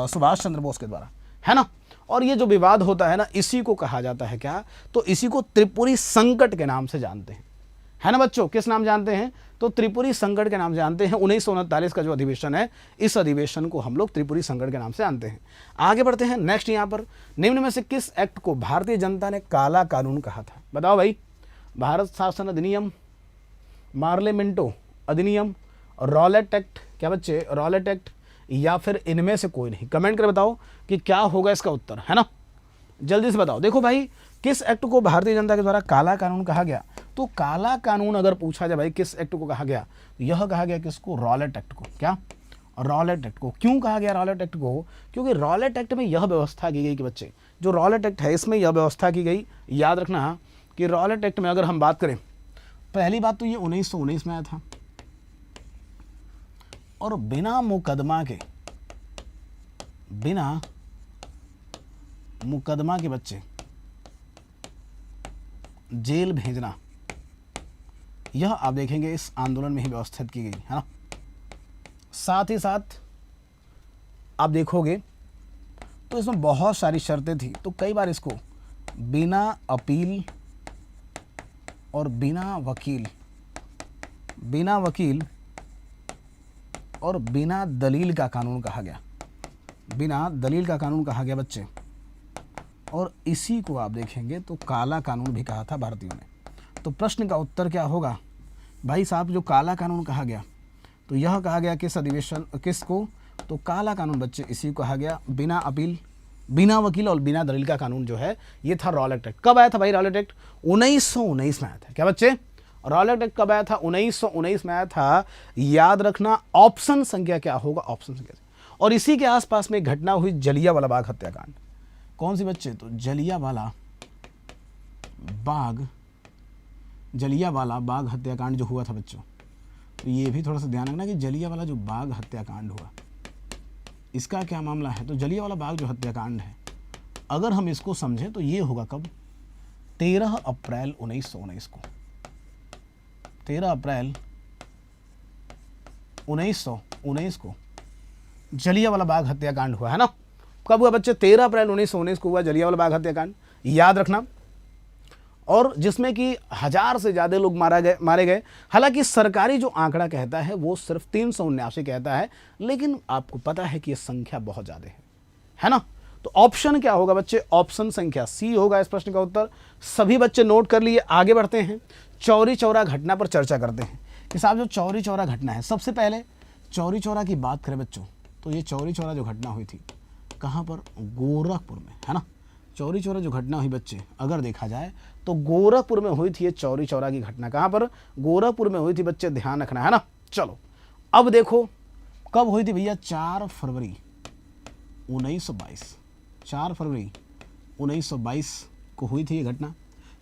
सुभाष चंद्र बोस के द्वारा, है ना। और ये जो विवाद होता है ना, इसी को कहा जाता है क्या, तो इसी को त्रिपुरी संकट के नाम से जानते हैं, है ना बच्चों। किस नाम जानते हैं, तो त्रिपुरी संकट के नाम से जानते हैं। 1939 का जो अधिवेशन है, इस अधिवेशन को हम लोग त्रिपुरी संकट के नाम से जानते हैं। आगे बढ़ते हैं नेक्स्ट, यहाँ पर निम्न में से किस एक्ट को भारतीय जनता ने काला कानून कहा था, बताओ भाई। भारत शासन अधिनियम, मार्लेमेंटो अधिनियम, रॉलेट एक्ट, क्या बच्चे रॉलेट एक्ट, या फिर इनमें से कोई नहीं। कमेंट कर बताओ कि क्या होगा इसका उत्तर, है ना, जल्दी से बताओ। देखो भाई, किस एक्ट को भारतीय जनता के द्वारा काला कानून कहा गया, तो काला कानून अगर पूछा जाए भाई किस एक्ट को कहा गया, तो यह कहा गया किसको, रॉलेट एक्ट को। क्या, रॉलेट एक्ट को। क्यों कहा गया रॉलेट एक्ट को, क्योंकि रॉलेट एक्ट में यह व्यवस्था की गई कि बच्चे, जो रॉलेट एक्ट है इसमें यह व्यवस्था की गई, याद रखना कि रॉलेट एक्ट में अगर हम बात करें, पहली बात तो ये 1919 में आया था और बिना मुकदमा के बिना मुकदमा के बच्चे जेल भेजना, यह आप देखेंगे इस आंदोलन में ही व्यवस्थित की गई है ना। साथ ही साथ आप देखोगे तो इसमें बहुत सारी शर्तें थी, तो कई बार इसको बिना अपील और बिना वकील और बिना दलील का कानून कहा गया, बिना दलील का कानून कहा गया बच्चे। और इसी को आप देखेंगे तो काला कानून भी कहा था भारतीयों ने। तो प्रश्न का उत्तर क्या होगा भाई साहब? जो काला कानून कहा गया, तो यह कहा गया किस अधिवेशन, किसको? तो काला कानून बच्चे इसी को कहा गया, बिना अपील, बिना वकील और बिना दलील का कानून जो है ये था रॉलेट एक्ट। कब आया था भाई रॉलेट एक्ट? 1919 में आया था। क्या बच्चे? रॉलेट एक्ट कब आया था? 1919 में आया था। याद रखना ऑप्शन संख्या क्या होगा? ऑप्शन संख्या। और इसी के आसपास में एक घटना हुई, जलियांवाला बाग हत्याकांड। कौन सी बच्चे? तो जलियांवाला बाग हत्याकांड जो हुआ था बच्चों, तो ये भी थोड़ा सा ध्यान रखना कि जलियांवाला जो बाग हत्याकांड हुआ, इसका क्या मामला है? तो जलियांवाला बाग जो हत्याकांड है, अगर हम इसको समझें तो ये होगा कब? 13 अप्रैल 1919 को। 13 अप्रैल 1919 को जलियांवाला बाग हत्याकांड हुआ है ना। कब हुआ बच्चे? 13 अप्रैल 1919 को हुआ जलियांवाला बाग हत्याकांड, याद रखना। और जिसमें कि 1000 से ज़्यादा लोग मारे गए। हालांकि सरकारी जो आंकड़ा कहता है वो सिर्फ 379 कहता है, लेकिन आपको पता है कि ये संख्या बहुत ज़्यादा है ना। तो ऑप्शन क्या होगा बच्चे? ऑप्शन संख्या सी होगा इस प्रश्न का उत्तर। सभी बच्चे नोट कर लिए, आगे बढ़ते हैं। चौरी चौरा घटना पर चर्चा करते हैं कि साहब जो चौरी चौरा घटना है, सबसे पहले चौरी चौरा की बात करें बच्चों, तो ये चौरी चौरा जो घटना हुई थी कहाँ पर? गोरखपुर में, है ना। चौरी चौरा जो घटना हुई बच्चे, अगर देखा जाए तो गोरखपुर में हुई थी ये चौरी चौरा की घटना। कहाँ पर? गोरखपुर में हुई थी बच्चे, ध्यान रखना है ना। चलो अब देखो कब हुई थी भैया? 4 फरवरी 1922। 4 फरवरी 1922 को हुई थी ये घटना।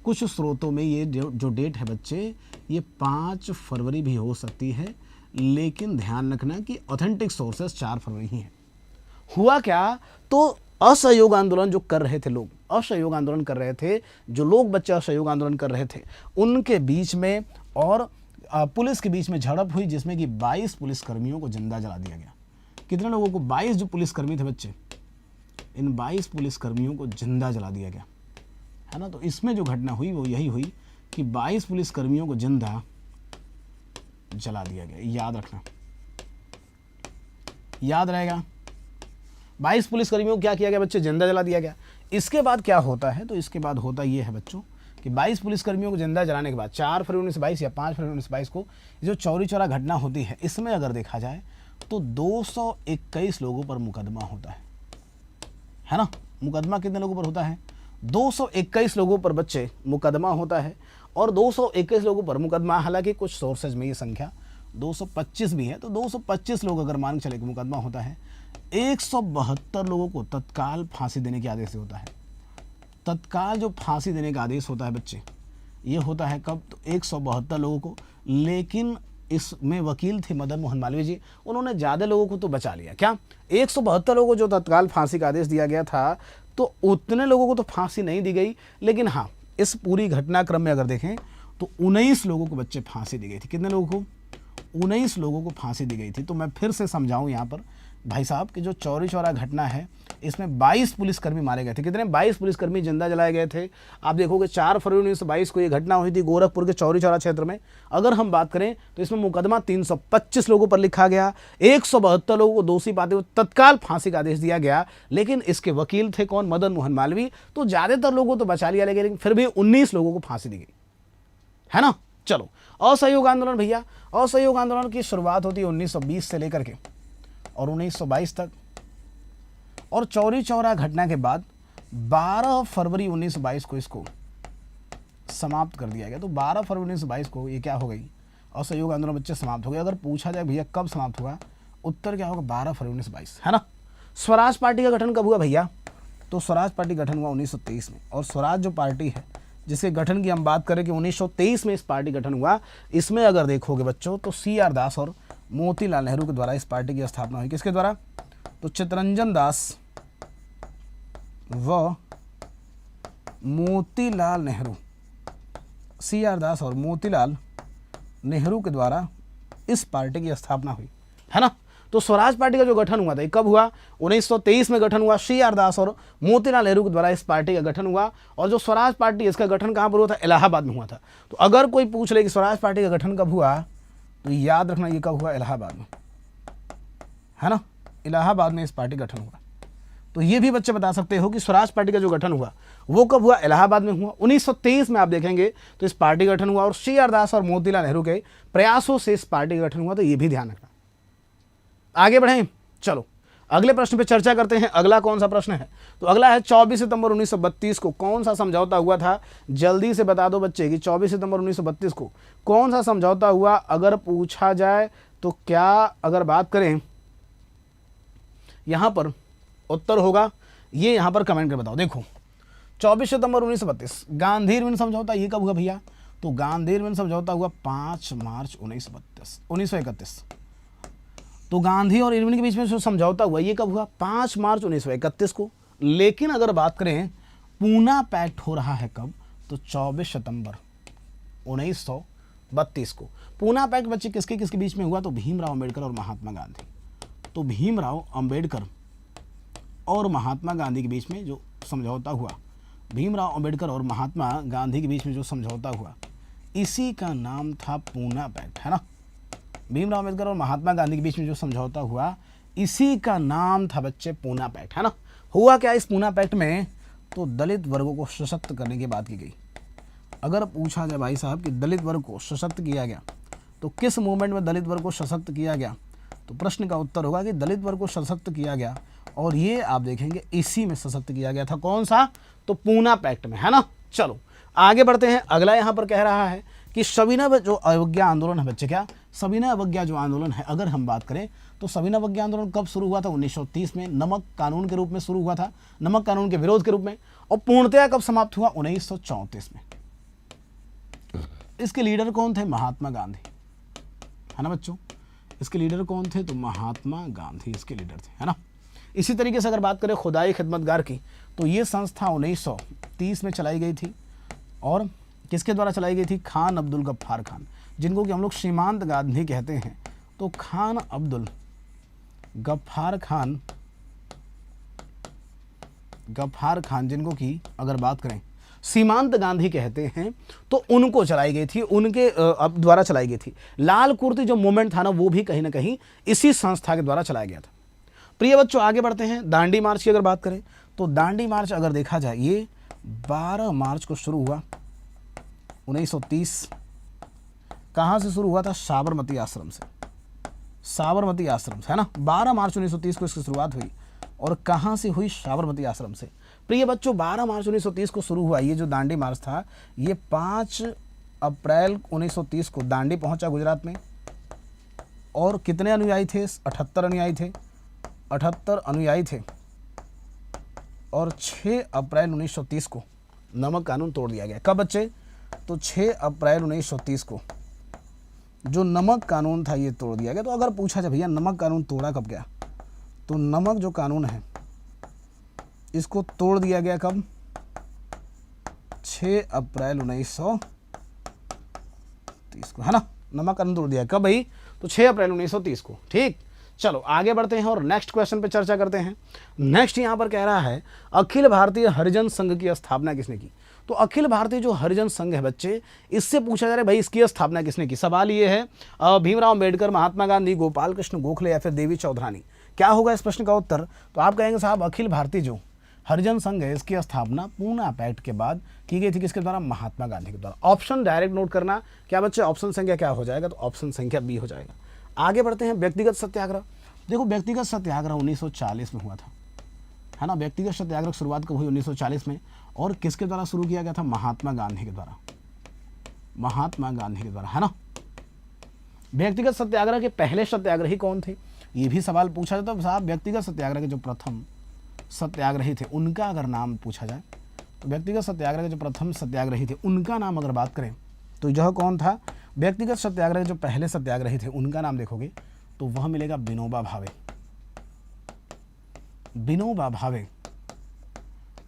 कुछ स्रोतों में ये जो डेट है बच्चे, ये 5 फरवरी भी हो सकती है, लेकिन ध्यान रखना कि ऑथेंटिक सोर्सेस 4 फरवरी ही है। हुआ क्या? तो असहयोग आंदोलन जो कर रहे थे लोग, असहयोग आंदोलन कर रहे थे जो लोग बच्चे असहयोग आंदोलन कर रहे थे, उनके बीच में और पुलिस के बीच में झड़प हुई, जिसमें कि 22 पुलिसकर्मियों को जिंदा जला दिया गया। कितने लोगों को? 22 जो पुलिसकर्मी थे बच्चे, इन 22 पुलिसकर्मियों को जिंदा जला दिया गया, है ना। तो इसमें जो घटना हुई वो यही हुई कि 22 पुलिसकर्मियों को जिंदा जला दिया गया। याद रखना, याद रहेगा। 22 पुलिसकर्मियों को क्या किया गया बच्चे? जिंदा जला दिया गया। इसके बाद क्या होता है? तो इसके बाद होता ये है बच्चों कि 22 पुलिसकर्मियों को जिंदा जलाने के बाद 4 फरवरी 1922 या 5 फरवरी 1922 को जो चौरी चौरा घटना होती है, इसमें अगर देखा जाए तो 221 लोगों पर मुकदमा होता है ना। मुकदमा कितने लोगों पर होता है? 221 लोगों पर बच्चे मुकदमा होता है। और 221 लोगों पर मुकदमा, हालांकि कुछ सोर्सेज में ये संख्या 225 भी है, तो 225 लोग अगर मान के चले कि मुकदमा होता है। 172 लोगों को तत्काल फांसी देने के आदेश होता है। तत्काल जो फांसी देने का आदेश होता है बच्चे, ये होता है कब? तो 172 लोगों को। लेकिन इसमें वकील थे मदन मोहन मालवीय जी, उन्होंने ज़्यादा लोगों को तो बचा लिया। क्या? 172 लोगों को जो तत्काल फांसी का आदेश दिया गया था, तो उतने लोगों को तो फांसी नहीं दी गई, लेकिन हाँ, इस पूरी घटनाक्रम में अगर देखें तो 19 लोगों को बच्चे फांसी दी गई थी। कितने लोगों को? 19 लोगों को फांसी दी गई थी। तो मैं फिर से समझाऊं यहाँ पर भाई साहब कि जो चौरी चौरा घटना है, इसमें 22 पुलिसकर्मी मारे गए थे। कितने? 22 पुलिसकर्मी जिंदा जलाए गए थे। आप देखोगे 4 फरवरी 1922 को ये घटना हुई थी गोरखपुर के चौरी चौरा क्षेत्र में। अगर हम बात करें तो इसमें मुकदमा 325 लोगों पर लिखा गया, 172 लोगों को दोषी पाते हुए तत्काल फांसी का आदेश दिया गया। लेकिन इसके वकील थे कौन? मदन मोहन मालवीय। तो ज्यादातर लोगों को तो बचा लिया गया, लेकिन फिर भी 19 लोगों को फांसी दी गई, है ना। चलो असहयोग आंदोलन भैया, असहयोग आंदोलन की शुरुआत होती है 1920 से लेकर के और 1922 तक। और चौरी चौरा घटना के बाद 12 फरवरी 1922 को इसको समाप्त कर दिया गया। तो 12 फरवरी 1922 को ये क्या हो गई? असहयोग आंदोलन बच्चे समाप्त हो गए। अगर पूछा जाए भैया कब समाप्त हुआ, उत्तर क्या होगा? 12 फरवरी 1922, है ना। स्वराज पार्टी का गठन कब हुआ भैया? तो स्वराज पार्टी गठन हुआ 1923 में। और स्वराज जो पार्टी है जिसके गठन की हम बात करें कि 1923 में इस पार्टी गठन हुआ, इसमें अगर देखोगे बच्चों तो CR दास और मोतीलाल नेहरू के द्वारा इस पार्टी की स्थापना हुई। किसके द्वारा? तो चित्तरंजन दास व मोतीलाल नेहरू, CR दास और मोतीलाल नेहरू के द्वारा इस पार्टी की स्थापना हुई, है ना। तो स्वराज पार्टी का जो गठन हुआ था ये कब हुआ? 1923 में गठन हुआ। CR दास और मोतीलाल नेहरू के द्वारा इस पार्टी का गठन हुआ। और जो स्वराज पार्टी इसका गठन कहाँ पर हुआ था? इलाहाबाद में हुआ था। तो अगर कोई पूछ ले कि स्वराज पार्टी का गठन कब हुआ, तो याद रखना ये कब हुआ? इलाहाबाद में, है ना। इलाहाबाद में इस पार्टी का गठन हुआ। तो ये भी बच्चे बता सकते हो कि स्वराज पार्टी का जो गठन हुआ वो कब हुआ? इलाहाबाद में हुआ। 1923 में आप देखेंगे तो इस पार्टी का गठन हुआ और CR दास और मोतीलाल नेहरू के प्रयासों से इस पार्टी का गठन हुआ। तो ये भी ध्यान रखना। आगे बढ़ें, चलो अगले प्रश्न पे चर्चा करते हैं। अगला कौन सा प्रश्न है? तो अगला है 24 सितंबर 1932 को कौन सा समझौता हुआ था? जल्दी से बता दो बच्चे कि 24 सितंबर 1932 को कौन सा समझौता हुआ अगर पूछा जाए तो क्या? अगर बात करें यहां पर उत्तर होगा ये, यहां पर कमेंट कर बताओ। देखो 24 सितंबर 1932 गांधी इरविन समझौता, ये कब हुआ भैया? तो गांधी इरविन समझौता हुआ 5 मार्च 1931। तो गांधी और इरविन के बीच में जो समझौता हुआ ये कब हुआ? 5 मार्च 1931 को। लेकिन अगर बात करें पूना पैक्ट हो रहा है कब? तो 24 सितंबर 1932 को। पूना पैक्ट बच्चे किसके किसके बीच में हुआ? तो भीमराव अंबेडकर और महात्मा गांधी। तो भीमराव अंबेडकर और महात्मा गांधी के बीच में जो समझौता हुआ, भीमराव अंबेडकर और महात्मा गांधी के बीच में जो समझौता हुआ, इसी का नाम था पूना पैक्ट, है ना। भीमराव अंबेडकर और महात्मा गांधी के बीच में जो समझौता हुआ इसी का नाम था बच्चे पूना पैक्ट, है ना। हुआ क्या इस पूना पैक्ट में? तो दलित वर्गों को सशक्त करने की बात की गई। अगर पूछा जाए भाई साहब कि दलित वर्ग को सशक्त किया गया तो किस मूवमेंट में दलित वर्ग को सशक्त किया गया? तो प्रश्न का उत्तर होगा कि दलित वर्ग को सशक्त किया गया और ये आप देखेंगे इसी में सशक्त किया गया था। कौन सा? तो पूना पैक्ट में, है ना। चलो आगे बढ़ते हैं। अगला यहाँ पर कह रहा है कि सविनय जो अवज्ञा आंदोलन है बच्चे, क्या सविनय अवज्ञा जो आंदोलन है अगर हम बात करें तो सविनय अवज्ञा आंदोलन कब शुरू हुआ था? 1930 में नमक कानून के रूप में शुरू हुआ था, नमक कानून के विरोध के रूप में। और पूर्णतया कब समाप्त हुआ? 1934 में। इसके लीडर कौन थे? महात्मा गांधी, है ना बच्चों। इसके लीडर कौन थे? तो महात्मा गांधी इसके लीडर थे, है ना। इसी तरीके से अगर बात करें खुदाई खिदमतगार की तो ये संस्था 1930 में चलाई गई थी और किसके द्वारा चलाई गई थी? खान अब्दुल गफ्फार खान, जिनको कि हम लोग सीमांत गांधी कहते हैं। तो खान अब्दुल गफ्फार खान जिनको कि अगर बात करें सीमांत गांधी कहते हैं, तो उनको चलाई गई थी, उनके द्वारा चलाई गई थी। लाल कुर्ती जो मूवमेंट था ना वो भी कहीं ना कहीं इसी संस्था के द्वारा चलाया गया था। प्रिय बच्चों आगे बढ़ते हैं। दांडी मार्च की अगर बात करें तो दांडी मार्च अगर देखा जाए ये 12 मार्च को शुरू हुआ 1930। कहाँ से शुरू हुआ था? साबरमती आश्रम से, साबरमती आश्रम से, है ना। 12 मार्च 1930 को इसकी शुरुआत हुई और कहाँ से हुई? साबरमती आश्रम से। प्रिय बच्चों 12 मार्च 1930 को शुरू हुआ ये जो दांडी मार्च था ये 5 अप्रैल 1930 को दांडी पहुंचा गुजरात में। और कितने अनुयायी थे? 78 अनुयायी थे, 78 अनुयायी थे। और 6 अप्रैल 1930 को नमक कानून तोड़ दिया गया। कब बच्चे? तो 6 अप्रैल 1930 को जो नमक कानून था ये तोड़ दिया गया। तो अगर पूछा जाए भैया नमक कानून तोड़ा कब गया? तो नमक जो कानून है इसको तोड़ दिया गया कब? 6 अप्रैल 1930 को, है ना। नमक कानून तोड़ दिया कब भाई? तो 6 अप्रैल 1930 को। ठीक, चलो आगे बढ़ते हैं और नेक्स्ट क्वेश्चन पे चर्चा करते हैं। नेक्स्ट यहाँ पर कह रहा है अखिल भारतीय हरिजन संघ की स्थापना किसने की? तो अखिल भारतीय जो हरिजन संघ है बच्चे, इससे पूछा जा रहा है भाई इसकी स्थापना किसने की। सवाल ये है भीमराव अंबेडकर, महात्मा गांधी, गोपाल कृष्ण गोखले या फिर देवी चौधरानी। क्या होगा इस प्रश्न का उत्तर? तो आप कहेंगे साहब अखिल भारतीय जो हरिजन संघ है इसकी स्थापना पूना पैक्ट के बाद की गई थी। किसके द्वारा? महात्मा गांधी के द्वारा। ऑप्शन डायरेक्ट नोट करना। क्या बच्चे ऑप्शन संख्या क्या हो जाएगा? तो ऑप्शन संख्या बी हो जाएगा। आगे बढ़ते हैं। व्यक्तिगत सत्याग्रह। देखो व्यक्तिगत सत्याग्रह 1940 में हुआ था, है ना। व्यक्तिगत सत्याग्रह की शुरुआत कब हुई? 1940 में। और किसके द्वारा शुरू किया गया था? महात्मा गांधी के द्वारा, महात्मा गांधी के द्वारा, है ना। व्यक्तिगत सत्याग्रह के पहले सत्याग्रही कौन थे? ये भी सवाल पूछा जाता है। साहब व्यक्तिगत सत्याग्रह के जो प्रथम सत्याग्रही थे उनका अगर नाम पूछा जाए तो व्यक्तिगत सत्याग्रह के जो प्रथम सत्याग्रही थे उनका नाम अगर बात करें तो यह कौन था? व्यक्तिगत सत्याग्रह के जो पहले सत्याग्रही थे उनका नाम देखोगे तो वह मिलेगा विनोबा भावे, विनोबा भावे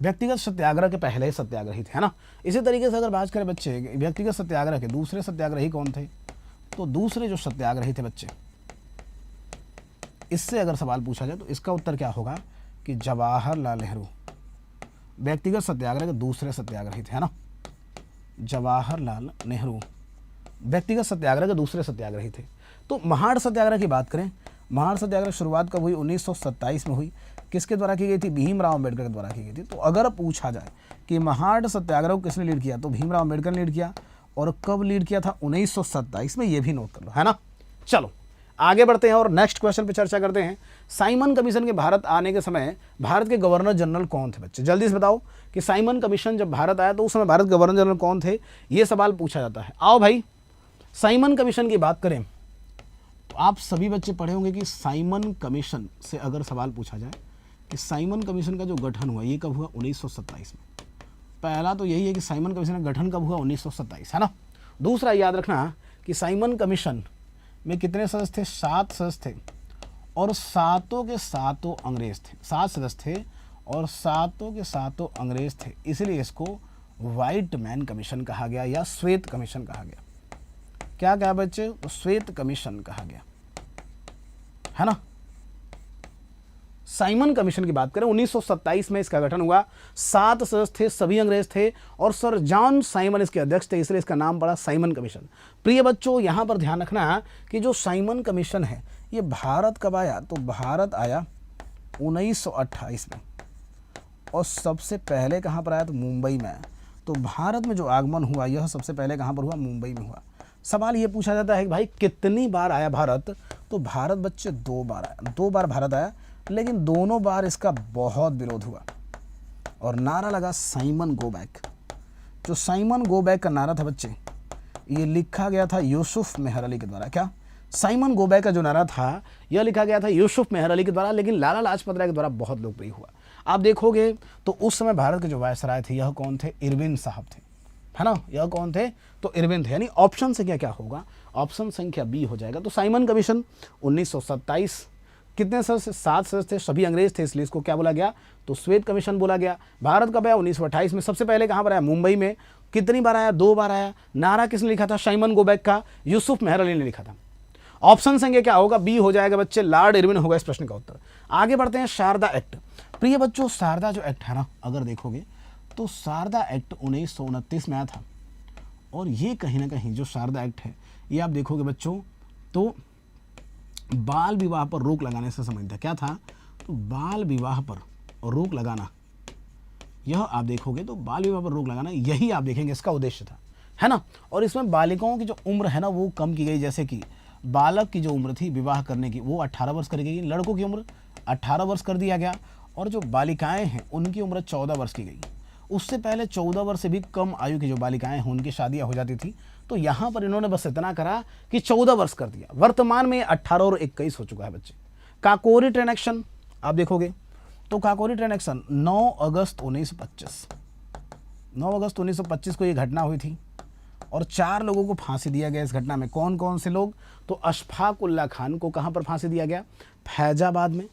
व्यक्तिगत सत्याग्रह के पहले सत्याग्रही थे, है ना। इसी तरीके से अगर बात करें बच्चे व्यक्तिगत सत्याग्रह के दूसरे सत्याग्रही कौन थे, तो दूसरे जो सत्याग्रही थे बच्चे, इससे अगर सवाल पूछा जाए तो इसका उत्तर क्या होगा कि जवाहरलाल नेहरू व्यक्तिगत सत्याग्रह के दूसरे सत्याग्रही थे, है ना। जवाहरलाल नेहरू व्यक्तिगत सत्याग्रह के दूसरे सत्याग्रही थे। तो महाड़ सत्याग्रह की बात करें, महाड़ सत्याग्रह शुरुआत कब हुई, 1927 में हुई। किसके द्वारा की गई थी, भीमराव अम्बेडकर के द्वारा की गई थी। तो अगर पूछा जाए कि महाड़ सत्याग्रह को किसने लीड किया, तो भीमराव अम्बेडकर ने लीड किया। और कब लीड किया था, 1927 में, ये भी नोट कर लो, है ना। चलो आगे बढ़ते हैं और नेक्स्ट क्वेश्चन पे चर्चा करते हैं। साइमन कमीशन के भारत आने के समय भारत के गवर्नर जनरल कौन थे बच्चे, जल्दी से बताओ कि साइमन कमीशन जब भारत आया तो उस समय भारत के गवर्नर जनरल कौन थे, ये सवाल पूछा जाता है। आओ भाई, साइमन कमीशन की बात करें तो आप सभी बच्चे पढ़े होंगे कि साइमन कमीशन से अगर सवाल पूछा जाए कि साइमन कमीशन का जो गठन हुआ ये कब हुआ, 1927 में। पहला तो यही है कि साइमन कमीशन का गठन कब हुआ, 1927, है ना। दूसरा याद रखना कि साइमन कमीशन में कितने सदस्य थे, 7 सदस्य थे और सातों के सातों अंग्रेज थे। 7 सदस्य थे और सातों के सातों अंग्रेज थे, इसलिए इसको व्हाइट मैन कमीशन कहा गया या श्वेत कमीशन कहा गया। क्या कहा बच्चे, श्वेत कमीशन कहा गया, है ना। साइमन कमीशन की बात करें 1927 में इसका गठन हुआ। 7 सदस्य थे, सभी अंग्रेज थे और सर जॉन साइमन इसके अध्यक्ष थे, इसलिए इसका नाम पड़ा साइमन कमीशन। प्रिय बच्चों, यहां पर ध्यान रखना कि जो साइमन कमीशन है ये भारत कब आया, तो भारत आया 1928 में और सबसे पहले कहां पर आया, तो मुंबई में आया। तो भारत में जो आगमन हुआ यह सबसे पहले कहां पर हुआ, मुंबई में हुआ। सवाल ये पूछा जाता है कि भाई कितनी बार आया भारत, तो भारत बच्चे 2 बार आया, 2 बार भारत आया, लेकिन दोनों बार इसका बहुत विरोध हुआ और नारा लगा साइमन गो बैक। जो साइमन गो बैक का नारा था बच्चे, ये लिखा गया था यूसुफ मेहर अली के द्वारा। क्या, साइमन गो बैक का जो नारा था यह लिखा गया था यूसुफ मेहर अली के द्वारा, लेकिन लाला लाजपत राय के द्वारा बहुत लोकप्रिय हुआ। आप देखोगे तो उस समय भारत के जो वायसराय थे यह कौन थे, इरविन साहब थे, है ना। यह कौन थे, तो इरविन थे। यानी ऑप्शन संख्या क्या होगा, ऑप्शन संख्या बी हो जाएगा। तो साइमन कमीशन 1927, कितने सदस्य, 7 सदस्य थे, सभी अंग्रेज थे, इसलिए इसको क्या बोला गया, तो श्वेत कमीशन बोला गया। भारत कब आया, 1928 में। सबसे पहले कहां पर आया, मुंबई में। कितनी बार आया, 2 बार आया। नारा किसने लिखा था, साइमन गो बैक का यूसुफ मेहर अली ने लिखा था। ऑप्शन संख्या क्या होगा, बी हो जाएगा बच्चे, लॉर्ड इरविन होगा इस प्रश्न का उत्तर। आगे बढ़ते हैं, शारदा एक्ट। प्रिय बच्चों, शारदा जो एक्ट है ना, अगर देखोगे तो शारदा एक्ट 1929 में आया था और ये कहीं ना कहीं जो शारदा एक्ट है ये आप देखोगे बच्चों तो बाल विवाह पर रोक लगाने से संबंधित है। क्या था, तो बाल विवाह पर रोक लगाना, यह आप देखोगे तो बाल विवाह पर रोक लगाना, यही आप देखेंगे इसका उद्देश्य था, है ना। और इसमें बालिकाओं की जो उम्र है ना वो कम की गई, जैसे कि बालक की जो उम्र थी विवाह करने की वो 18 वर्ष कर गई, लड़कों की उम्र 18 वर्ष कर दिया गया और जो बालिकाएं हैं उनकी उम्र 14 वर्ष की गई। उससे पहले 14 वर्ष से भी कम आयु की जो बालिकाएं हैं उनकी शादियां हो जाती थी, तो यहाँ पर इन्होंने बस इतना करा कि 14 वर्ष कर दिया। वर्तमान में 18 और 21 हो चुका है बच्चे। काकोरी ट्रेन एक्शन आप देखोगे तो काकोरी ट्रेन एक्शन 9 अगस्त 1925 को ये घटना हुई थी और 4 लोगों को फांसी दिया गया इस घटना में। कौन कौन से लोग, तो अशफाक उल्ला खान को कहाँ पर फांसी दिया गया, फैजाबाद में,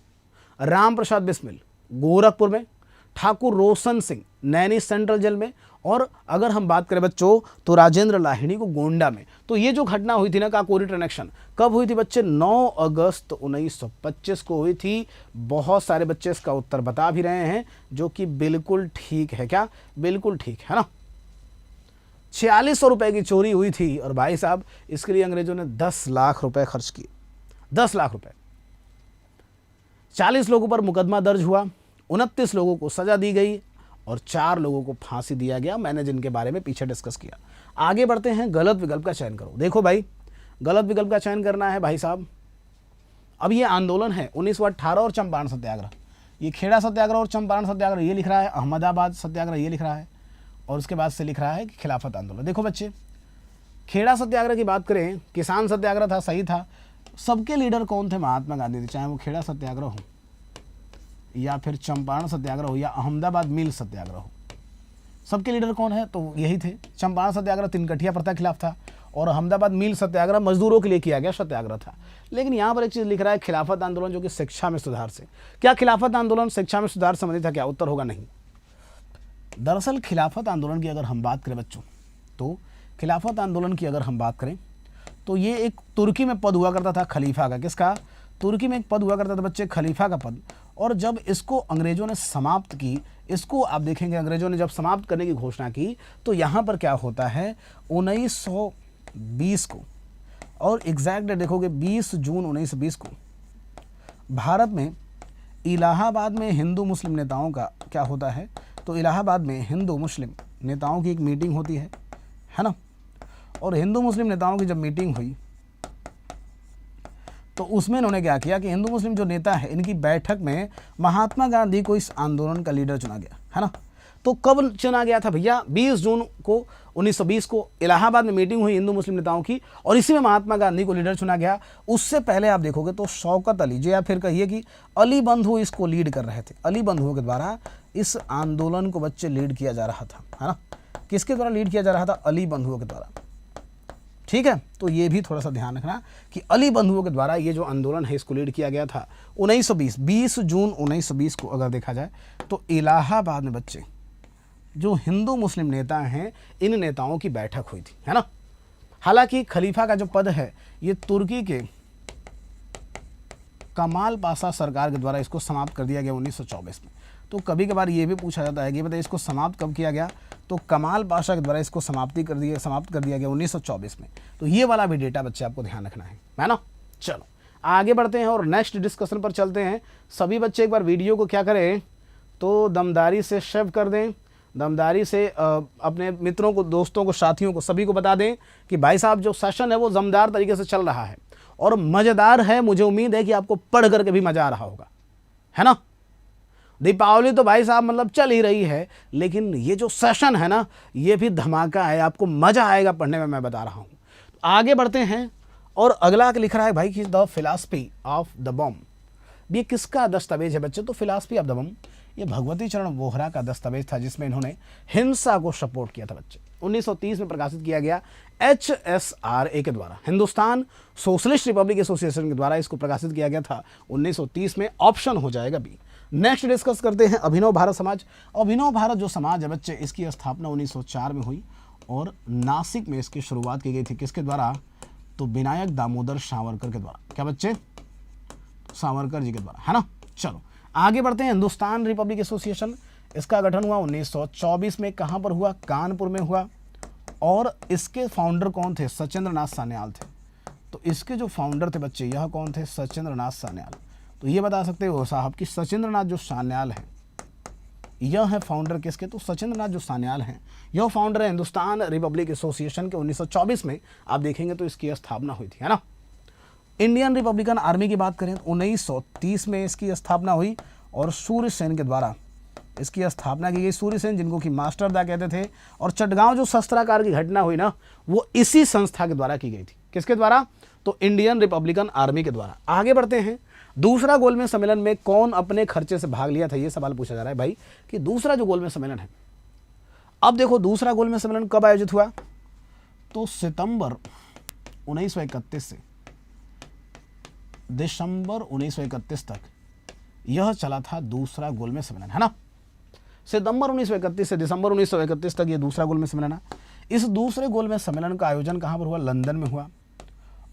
राम प्रसाद बिस्मिल गोरखपुर में, ठाकुर रोशन सिंह नैनी सेंट्रल जेल में, और अगर हम बात करें बच्चों तो राजेंद्र लाहिड़ी को गोंडा में। तो ये जो घटना हुई थी ना काकोरी ट्रेन एक्शन, कब हुई थी बच्चे, 9 अगस्त 1925 को हुई थी। बहुत सारे बच्चे इसका उत्तर बता भी रहे हैं जो कि बिल्कुल ठीक है। क्या, बिल्कुल ठीक है ना। 4600 रुपए की चोरी हुई थी और भाई साहब इसके लिए अंग्रेजों ने 10 लाख रुपए खर्च किए, 10 लाख रुपए। 40 लोगों पर मुकदमा दर्ज हुआ, 29 लोगों को सजा दी गई और 4 लोगों को फांसी दिया गया। मैंने जिनके बारे में पीछे डिस्कस किया। आगे बढ़ते हैं, गलत विकल्प का चयन करो। देखो भाई, गलत विकल्प का चयन करना है भाई साहब। अब ये आंदोलन है 1918 और चंपारण सत्याग्रह, ये खेड़ा सत्याग्रह और चंपारण सत्याग्रह ये लिख रहा है, अहमदाबाद सत्याग्रह ये लिख रहा है और उसके बाद से लिख रहा है कि खिलाफत आंदोलन। देखो बच्चे, खेड़ा सत्याग्रह की बात करें, किसान सत्याग्रह था, सही था। सबके लीडर कौन थे, महात्मा गांधी थे, चाहे वो खेड़ा सत्याग्रह हो या फिर चंपारण सत्याग्रह हो या अहमदाबाद मिल सत्याग्रह हो। सबके लीडर कौन है, तो यही थे। चंपारण सत्याग्रह तिनकठिया प्रथा के खिलाफ था और अहमदाबाद मिल सत्याग्रह मजदूरों के लिए किया गया सत्याग्रह था। लेकिन यहाँ पर एक चीज़ लिख रहा है खिलाफत आंदोलन जो कि शिक्षा में सुधार से। क्या खिलाफत आंदोलन शिक्षा में सुधार संबंधित था क्या? उत्तर होगा नहीं। दरअसल खिलाफत आंदोलन की अगर हम बात करें बच्चों, तो खिलाफत आंदोलन की अगर हम बात करें तो ये एक तुर्की में पद हुआ करता था खलीफा का। किसका? तुर्की में एक पद हुआ करता था बच्चे, खलीफा का पद। और जब इसको अंग्रेजों ने समाप्त की, इसको आप देखेंगे अंग्रेजों ने जब समाप्त करने की घोषणा की, तो यहाँ पर क्या होता है 1920 को, और एग्जैक्ट डेट देखोगे 20 जून 1920 को भारत में इलाहाबाद में हिंदू मुस्लिम नेताओं का क्या होता है, तो इलाहाबाद में हिंदू मुस्लिम नेताओं की एक मीटिंग होती है ना। और हिंदू मुस्लिम नेताओं की जब मीटिंग हुई तो उसमें इन्होंने क्या किया कि हिंदू मुस्लिम जो नेता है इनकी बैठक में महात्मा गांधी को इस आंदोलन का लीडर चुना गया, है ना। तो कब चुना गया था भैया? 20 जून को 1920 को इलाहाबाद में मीटिंग हुई हिंदू मुस्लिम नेताओं की, और इसी में महात्मा गांधी को लीडर चुना गया। उससे पहले आप देखोगे तो शौकत अली जो, या फिर कहिए कि अली बंधु इसको लीड कर रहे थे। अली बंधुओं के द्वारा इस आंदोलन को बच्चे लीड किया जा रहा था, है ना। किसके द्वारा लीड किया जा रहा था? अली बंधुओं के द्वारा। ठीक है, तो ये भी थोड़ा सा ध्यान रखना कि अली बंधुओं के द्वारा ये जो आंदोलन है इसको लीड किया गया था 1920, 20 जून 1920 को अगर देखा जाए तो इलाहाबाद में बच्चे जो हिंदू मुस्लिम नेता हैं इन नेताओं की बैठक हुई थी, है ना। हालांकि खलीफा का जो पद है ये तुर्की के कमाल पाशा सरकार के द्वारा इसको समाप्त कर दिया गया 1924 में। तो कभी कभार ये भी पूछा जाता है कि बताइए इसको समाप्त कब किया गया, तो कमाल पाशा के द्वारा इसको समाप्त कर दिया गया 1924 में। तो ये वाला भी डेटा बच्चे आपको ध्यान रखना है ना। चलो आगे बढ़ते हैं और नेक्स्ट डिस्कशन पर चलते हैं। सभी बच्चे एक बार वीडियो को क्या करें, तो दमदारी से शेयर कर दें, दमदारी से अपने मित्रों को, दोस्तों को, साथियों को, सभी को बता दें कि भाई साहब जो सेशन है वो दमदार तरीके से चल रहा है और मज़ेदार है। मुझे उम्मीद है कि आपको पढ़ करके भी मज़ा आ रहा होगा, है ना। दीपावली तो भाई साहब मतलब चल ही रही है, लेकिन ये जो सेशन है ना ये भी धमाका है, आपको मज़ा आएगा पढ़ने में, मैं बता रहा हूँ। आगे बढ़ते हैं और अगला लिख रहा है भाई कि द फिलॉसफी ऑफ द बम। ये किसका दस्तावेज है बच्चे? तो फिलॉसफी ऑफ द बम ये भगवती चरण वोहरा का दस्तावेज था जिसमें इन्होंने हिंसा को सपोर्ट किया था बच्चे। 1930 में प्रकाशित किया गया HSRA के द्वारा, हिंदुस्तान सोशलिस्ट रिपब्लिक एसोसिएशन के द्वारा इसको प्रकाशित किया गया था 1930 में। ऑप्शन हो जाएगा बी। नेक्स्ट डिस्कस करते हैं अभिनव भारत समाज। अभिनव भारत जो समाज है बच्चे इसकी स्थापना 1904 में हुई और नासिक में इसकी शुरुआत की गई थी। किसके द्वारा? तो विनायक दामोदर सावरकर के द्वारा। क्या बच्चे? सावरकर जी के द्वारा, है ना। चलो आगे बढ़ते हैं। हिंदुस्तान रिपब्लिक एसोसिएशन, इसका गठन हुआ 1924 में। कहाँ पर हुआ? कानपुर में हुआ। और इसके फाउंडर कौन थे? सचिंद्र नाथ सान्याल थे। तो इसके जो फाउंडर थे बच्चे यह कौन थे? सचिंद्र नाथ सान्याल। तो ये बता सकते हो साहब कि सचिंद्र नाथ जो सान्याल है यह है फाउंडर किसके? तो सचिंद्र नाथ जो सान्याल हैं यह फाउंडर है हिंदुस्तान रिपब्लिक एसोसिएशन के। 1924 में आप देखेंगे तो इसकी स्थापना हुई थी, है ना। इंडियन रिपब्लिकन आर्मी की बात करें 1930 में इसकी स्थापना हुई और सूर्य सेन के द्वारा इसकी स्थापना की गई। सूर्य सेन जिनको कि मास्टर दा कहते थे। और चटगांव जो शस्त्रागार की घटना हुई ना वो इसी संस्था के द्वारा की गई थी। किसके द्वारा? तो इंडियन रिपब्लिकन आर्मी के द्वारा। आगे बढ़ते हैं। दूसरा गोलमेज सम्मेलन में कौन अपने खर्चे से भाग लिया था? ये सवाल पूछा जा रहा है भाई कि दूसरा जो गोलमेज सम्मेलन है, अब देखो दूसरा गोलमेज सम्मेलन कब आयोजित हुआ? तो सितंबर 1931 से दिसंबर 1931 तक यह चला था दूसरा गोलमेज सम्मेलन, है ना। सितंबर 1931 से दिसंबर 1931 तक ये दूसरा गोलमेज सम्मेलन है। इस दूसरे गोलमेज सम्मेलन का आयोजन कहाँ पर हुआ? लंदन में हुआ।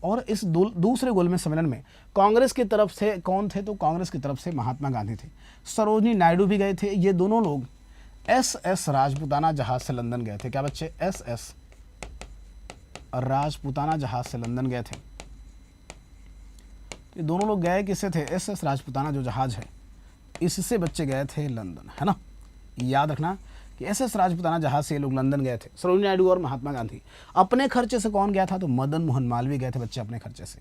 और इस दूसरे गोलमेज सम्मेलन में कांग्रेस की तरफ से कौन थे? तो कांग्रेस की तरफ से महात्मा गांधी थे, सरोजनी नायडू भी गए थे। ये दोनों लोग SS राजपूताना जहाज से लंदन गए थे। क्या बच्चे? SS राजपूताना जहाज से लंदन गए थे। ये दोनों लोग गए किससे थे? SS राजपूताना जो जहाज है इससे बच्चे गए थे लंदन, है ना। याद रखना कि SS राजपूताना जहाज से ये लोग लंदन गए थे, सरोजिनी नायडू और महात्मा गांधी। अपने खर्चे से कौन गया था? तो मदन मोहन मालवीय गए थे बच्चे अपने खर्चे से।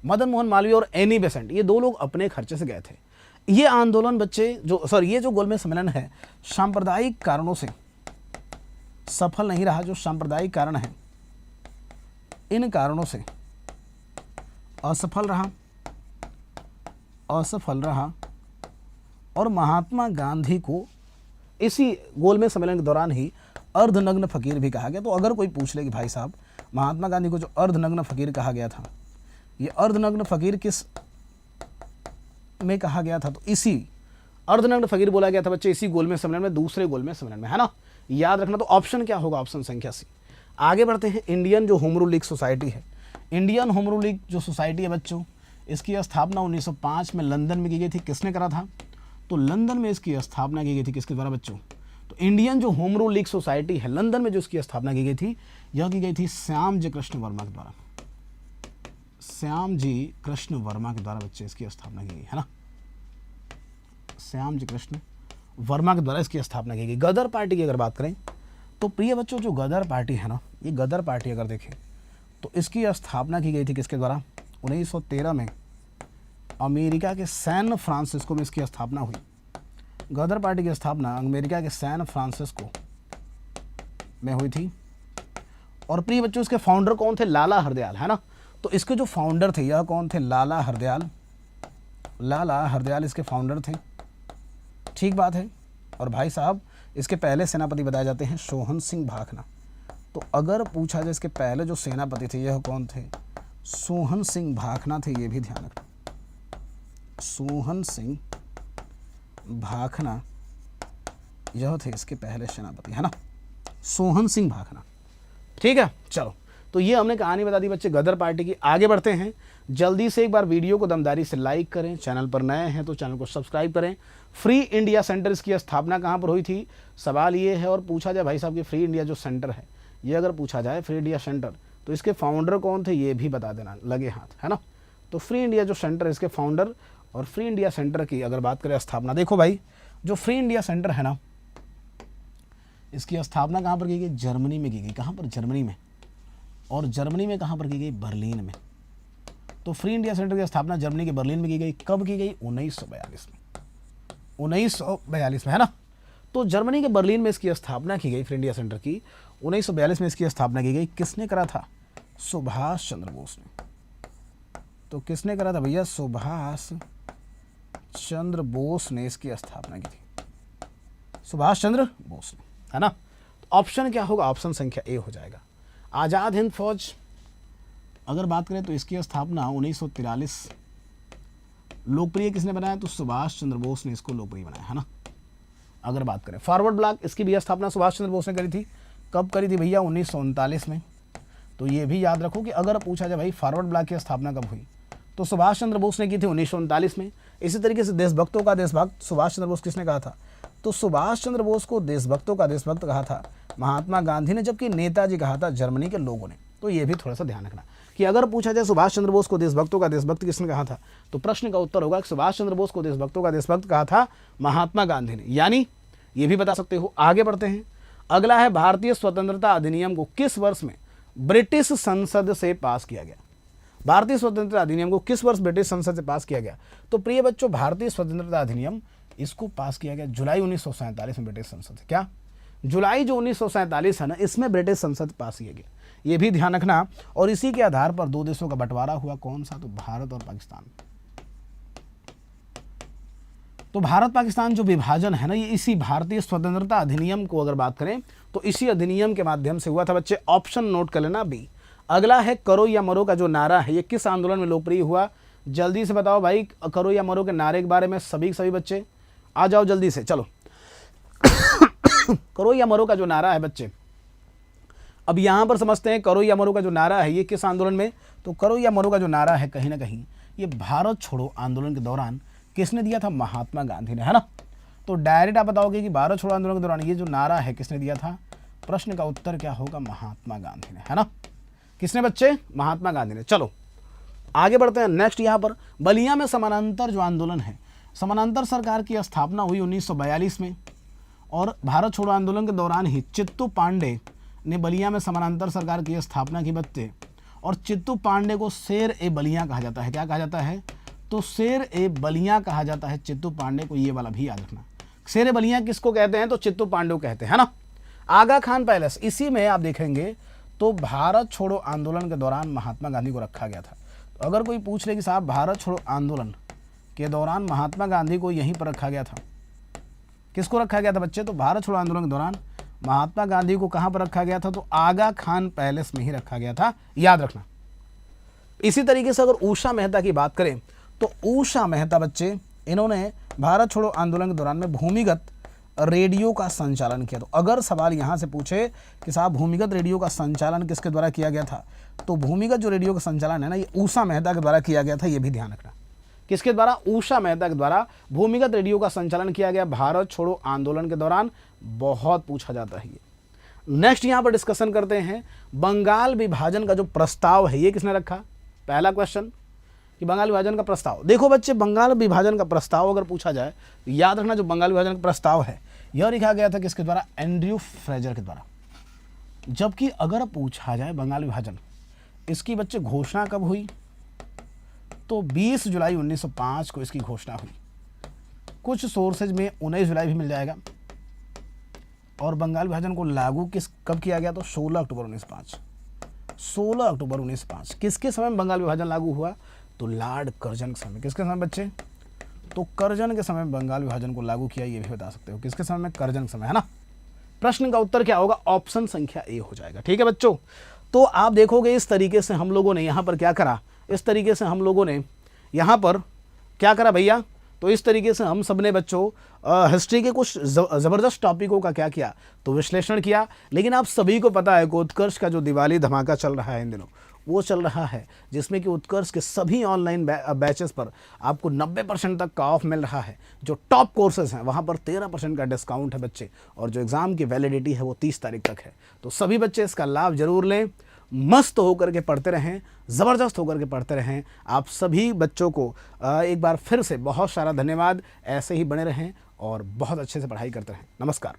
मदन मोहन मालवीय और एनी बेसेंट ये दो लोग अपने खर्चे से गए थे। ये आंदोलन बच्चे ये जो गोलमेज सम्मेलन है सांप्रदायिक कारणों से सफल नहीं रहा। जो सांप्रदायिक कारण है इन कारणों से असफल रहा और महात्मा गांधी को इसी गोलमेज सम्मेलन के दौरान ही अर्धनग्न फकीर भी कहा गया। तो अगर कोई पूछ ले कि भाई साहब महात्मा गांधी को जो अर्धनग्न फकीर कहा गया था, ये अर्धनग्न फकीर किस में कहा गया था, तो इसी अर्धनग्न फकीर बोला गया था बच्चे इसी गोलमेज सम्मेलन में, दूसरे गोलमेज सम्मेलन में, है ना, याद रखना। तो ऑप्शन क्या होगा, ऑप्शन संख्या सी। आगे बढ़ते हैं। इंडियन जो होम रूल लीग सोसाइटी है, इंडियन होम रूल लीग जो सोसाइटी है बच्चों, इसकी स्थापना 1905 में लंदन में की गई थी। किसने करा था, तो लंदन में इसकी स्थापना की गई थी। किसके द्वारा बच्चों, तो इंडियन जो होम रूल लीग सोसाइटी है लंदन में जो इसकी स्थापना की गई थी, यह की गई थी श्याम जी कृष्ण वर्मा के द्वारा। श्याम जी कृष्ण वर्मा के द्वारा बच्चे इसकी स्थापना की गई, है ना, श्याम जी कृष्ण वर्मा के द्वारा इसकी स्थापना की गई। गदर पार्टी की अगर बात करें तो प्रिय बच्चों जो गदर पार्टी है ना, ये गदर पार्टी अगर देखें तो इसकी स्थापना की गई थी किसके द्वारा, 1913 में अमेरिका के सैन फ्रांसिस्को में इसकी स्थापना हुई। गदर पार्टी की स्थापना अमेरिका के सैन फ्रांसिस्को में हुई थी। और प्रिय बच्चों इसके फाउंडर कौन थे, लाला हरदयाल, है ना। तो इसके जो फाउंडर थे यह कौन थे, लाला हरदयाल। लाला हरदयाल इसके फाउंडर थे, ठीक बात है। और भाई साहब इसके पहले सेनापति बताए जाते हैं सोहन सिंह भाखना। तो अगर पूछा जाए इसके पहले जो सेनापति थे यह कौन थे, सोहन सिंह भाखना थे, ये भी ध्यान रखना, सोहन सिंह भाखना यह थे इसके पहले सेनापति, है ना, सोहन सिंह भाखना, ठीक है। चलो तो ये हमने कहानी बता दी बच्चे गदर पार्टी की। आगे बढ़ते हैं। जल्दी से एक बार वीडियो को दमदारी से लाइक करें, चैनल पर नए हैं तो चैनल को सब्सक्राइब करें। फ्री इंडिया सेंटर इसकी स्थापना कहाँ पर हुई थी, सवाल ये है। और पूछा जाए भाई साहब कि फ्री इंडिया जो सेंटर है, ये अगर पूछा जाए फ्री इंडिया सेंटर, तो इसके फाउंडर कौन थे ये भी बता देना लगे हाथ, है ना। तो फ्री इंडिया जो सेंटर है इसके फाउंडर, और फ्री इंडिया सेंटर की अगर बात करें स्थापना, देखो भाई जो फ्री इंडिया सेंटर है ना, इसकी स्थापना कहाँ पर की गई, जर्मनी में की गई। कहाँ पर, जर्मनी में। और जर्मनी में कहाँ पर की गई, बर्लिन में। तो फ्री इंडिया सेंटर की स्थापना जर्मनी के बर्लिन में की गई। कब की गई, 1942 में, 1942 में, है ना। तो जर्मनी के बर्लिन में इसकी स्थापना की गई फ्री इंडिया सेंटर की। 1942 में इसकी स्थापना की गई। किसने करा था, सुभाष चंद्र बोस ने। तो किसने करा था भैया, सुभाष चंद्र बोस ने इसकी स्थापना की थी, सुभाष चंद्र बोस ने, है ना। तो ऑप्शन क्या होगा, ऑप्शन संख्या ए हो जाएगा। आज़ाद हिंद फौज अगर बात करें तो इसकी स्थापना 1943 लोकप्रिय किसने बनाया, तो सुभाष चंद्र बोस ने इसको लोकप्रिय बनाया, है ना। अगर बात करें फॉरवर्ड ब्लॉक, इसकी भी स्थापना सुभाष चंद्र बोस ने करी थी। कब करी थी भैया, 1939 में। तो ये भी याद रखो कि अगर पूछा जाए भाई फॉरवर्ड ब्लॉक की स्थापना कब हुई, तो सुभाष चंद्र बोस ने की थी 1939 में। इसी तरीके से देशभक्तों का देशभक्त सुभाष चंद्र बोस किसने कहा था, तो सुभाष चंद्र बोस को देशभक्तों का देशभक्त कहा था महात्मा गांधी ने, जबकि नेताजी कहा था जर्मनी के लोगों ने। तो ये भी थोड़ा सा ध्यान रखना कि अगर पूछा जाए सुभाष चंद्र बोस को देशभक्तों का देशभक्त किसने कहा था, तो प्रश्न का उत्तर होगा कि सुभाष चंद्र बोस को देशभक्तों का देशभक्त कहा था महात्मा गांधी ने, यानी ये भी बता सकते हो। आगे बढ़ते हैं। अगला है भारतीय स्वतंत्रता अधिनियम को किस वर्ष में ब्रिटिश संसद से पास किया गया। भारतीय स्वतंत्रता अधिनियम को किस वर्ष ब्रिटिश संसद से पास किया गया, तो प्रिय बच्चों भारतीय स्वतंत्रता अधिनियम इसको पास किया गया जुलाई 1947 में ब्रिटिश संसद से। क्या, जुलाई जो 1947 है ना, इसमें ब्रिटिश संसद पास किया गया, ये भी ध्यान रखना। और इसी के आधार पर दो देशों का बंटवारा हुआ, कौन सा, तो भारत और पाकिस्तान। तो भारत पाकिस्तान जो विभाजन है ना, ये इसी भारतीय स्वतंत्रता अधिनियम को अगर बात करें तो इसी अधिनियम के माध्यम से हुआ था बच्चे। ऑप्शन नोट कर लेना बी। अगला है करो या मरो का जो नारा है, ये किस आंदोलन में लोकप्रिय हुआ, जल्दी से बताओ भाई। करो या मरो के नारे के बारे में सभी बच्चे आ जाओ जल्दी से, चलो। करो या मरो का जो नारा है बच्चे, अब यहां पर समझते हैं करो या मरो का जो नारा है ये किस आंदोलन में, तो करो या मरो का जो नारा है कहीं ना कहीं ये भारत छोड़ो आंदोलन के दौरान किसने दिया था, महात्मा गांधी ने, है ना। तो डायरेक्ट आप बताओगे कि भारत छोड़ो आंदोलन के दौरान ये जो नारा है किसने दिया था, प्रश्न का उत्तर क्या होगा, महात्मा गांधी ने, है ना। किसने बच्चे, महात्मा गांधी ने। चलो आगे बढ़ते हैं। नेक्स्ट यहाँ पर बलिया में समानांतर जो आंदोलन है, समानांतर सरकार की स्थापना हुई 1942 में। और भारत छोड़ो आंदोलन के दौरान ही चित्तू पांडे ने बलिया में समानांतर सरकार की स्थापना की बच्चे। और चित्तू पांडे को शेर ए बलिया कहा जाता है। क्या कहा जाता है, तो शेर ए बलिया कहा जाता है चित्तू पांडे को, ये वाला भी याद रखना। शेर ए बलिया किसको कहते हैं, तो चित्तू पांडे को कहते हैं, है ना। आगा खान पैलेस, इसी में आप देखेंगे तो भारत छोड़ो आंदोलन के दौरान महात्मा गांधी को रखा गया था। तो अगर कोई पूछ ले कि साहब भारत छोड़ो आंदोलन के दौरान महात्मा गांधी को यहीं पर रखा गया था, किसको रखा गया था बच्चे, तो भारत छोड़ो आंदोलन के दौरान महात्मा गांधी को कहाँ पर रखा गया था? तो आगा खान पैलेस में ही रखा गया था, याद रखना। इसी तरीके से अगर उषा मेहता की बात करें तो उषा मेहता बच्चे, इन्होंने भारत छोड़ो आंदोलन के दौरान में भूमिगत रेडियो का संचालन किया। तो अगर सवाल यहाँ से पूछे कि साहब भूमिगत रेडियो का संचालन किसके द्वारा किया गया था, तो भूमिगत जो रेडियो का संचालन है ना, ये उषा मेहता के द्वारा किया गया था, ये भी ध्यान रखना। किसके द्वारा? उषा मेहता के द्वारा भूमिगत रेडियो का संचालन किया गया भारत छोड़ो आंदोलन के दौरान। बहुत पूछा जाता है ये। नेक्स्ट यहाँ पर डिस्कशन करते हैं बंगाल विभाजन का जो प्रस्ताव है, ये किसने रखा? पहला क्वेश्चन कि बंगाल विभाजन का प्रस्ताव। देखो बच्चे, बंगाल विभाजन का प्रस्ताव अगर पूछा जाए तो याद रखना, जो बंगाल विभाजन का प्रस्ताव है यह लिखा गया था किसके द्वारा? एंड्रयू फ्रेजर के द्वारा। जबकि अगर पूछा जाए बंगाल विभाजन, इसकी बच्चे घोषणा कब हुई? तो 20 जुलाई 1905 को इसकी घोषणा हुई। कुछ सोर्सेज में 19 जुलाई भी मिल जाएगा। और बंगाल विभाजन को लागू कब किया गया? तो 16 अक्टूबर 1905। 16 अक्टूबर 1905 किसके समय बंगाल विभाजन लागू हुआ? तो लॉर्ड कर्जन के समय। किसके समय बच्चे? तो कर्जन के समय बंगाल विभाजन को लागू किया, ये भी बता सकते हो। किसके समय में? कर्जन के समय, है ना। प्रश्न का उत्तर क्या होगा? ऑप्शन संख्या ए हो जाएगा। ठीक है बच्चों, तो आप देखोगे इस तरीके से हम लोगों ने यहाँ पर क्या करा, इस तरीके से हम लोगों ने यहाँ पर क्या करा भैया? तो इस तरीके से हम सब ने बच्चों हिस्ट्री के कुछ ज़बरदस्त टॉपिकों का क्या किया? तो विश्लेषण किया। लेकिन आप सभी को पता है कि उत्कर्ष का जो दिवाली धमाका चल रहा है इन दिनों, वो चल रहा है जिसमें कि उत्कर्ष के सभी ऑनलाइन बैचेस पर आपको 90% तक का ऑफ मिल रहा है। जो टॉप कोर्सेज हैं वहाँ पर 13% का डिस्काउंट है बच्चे, और जो एग्ज़ाम की वैलिडिटी है वो 30 तारीख तक है। तो सभी बच्चे इसका लाभ जरूर लें, मस्त होकर के पढ़ते रहें, ज़बरदस्त होकर के पढ़ते रहें। आप सभी बच्चों को एक बार फिर से बहुत सारा धन्यवाद। ऐसे ही बने रहें और बहुत अच्छे से पढ़ाई करते रहें। नमस्कार।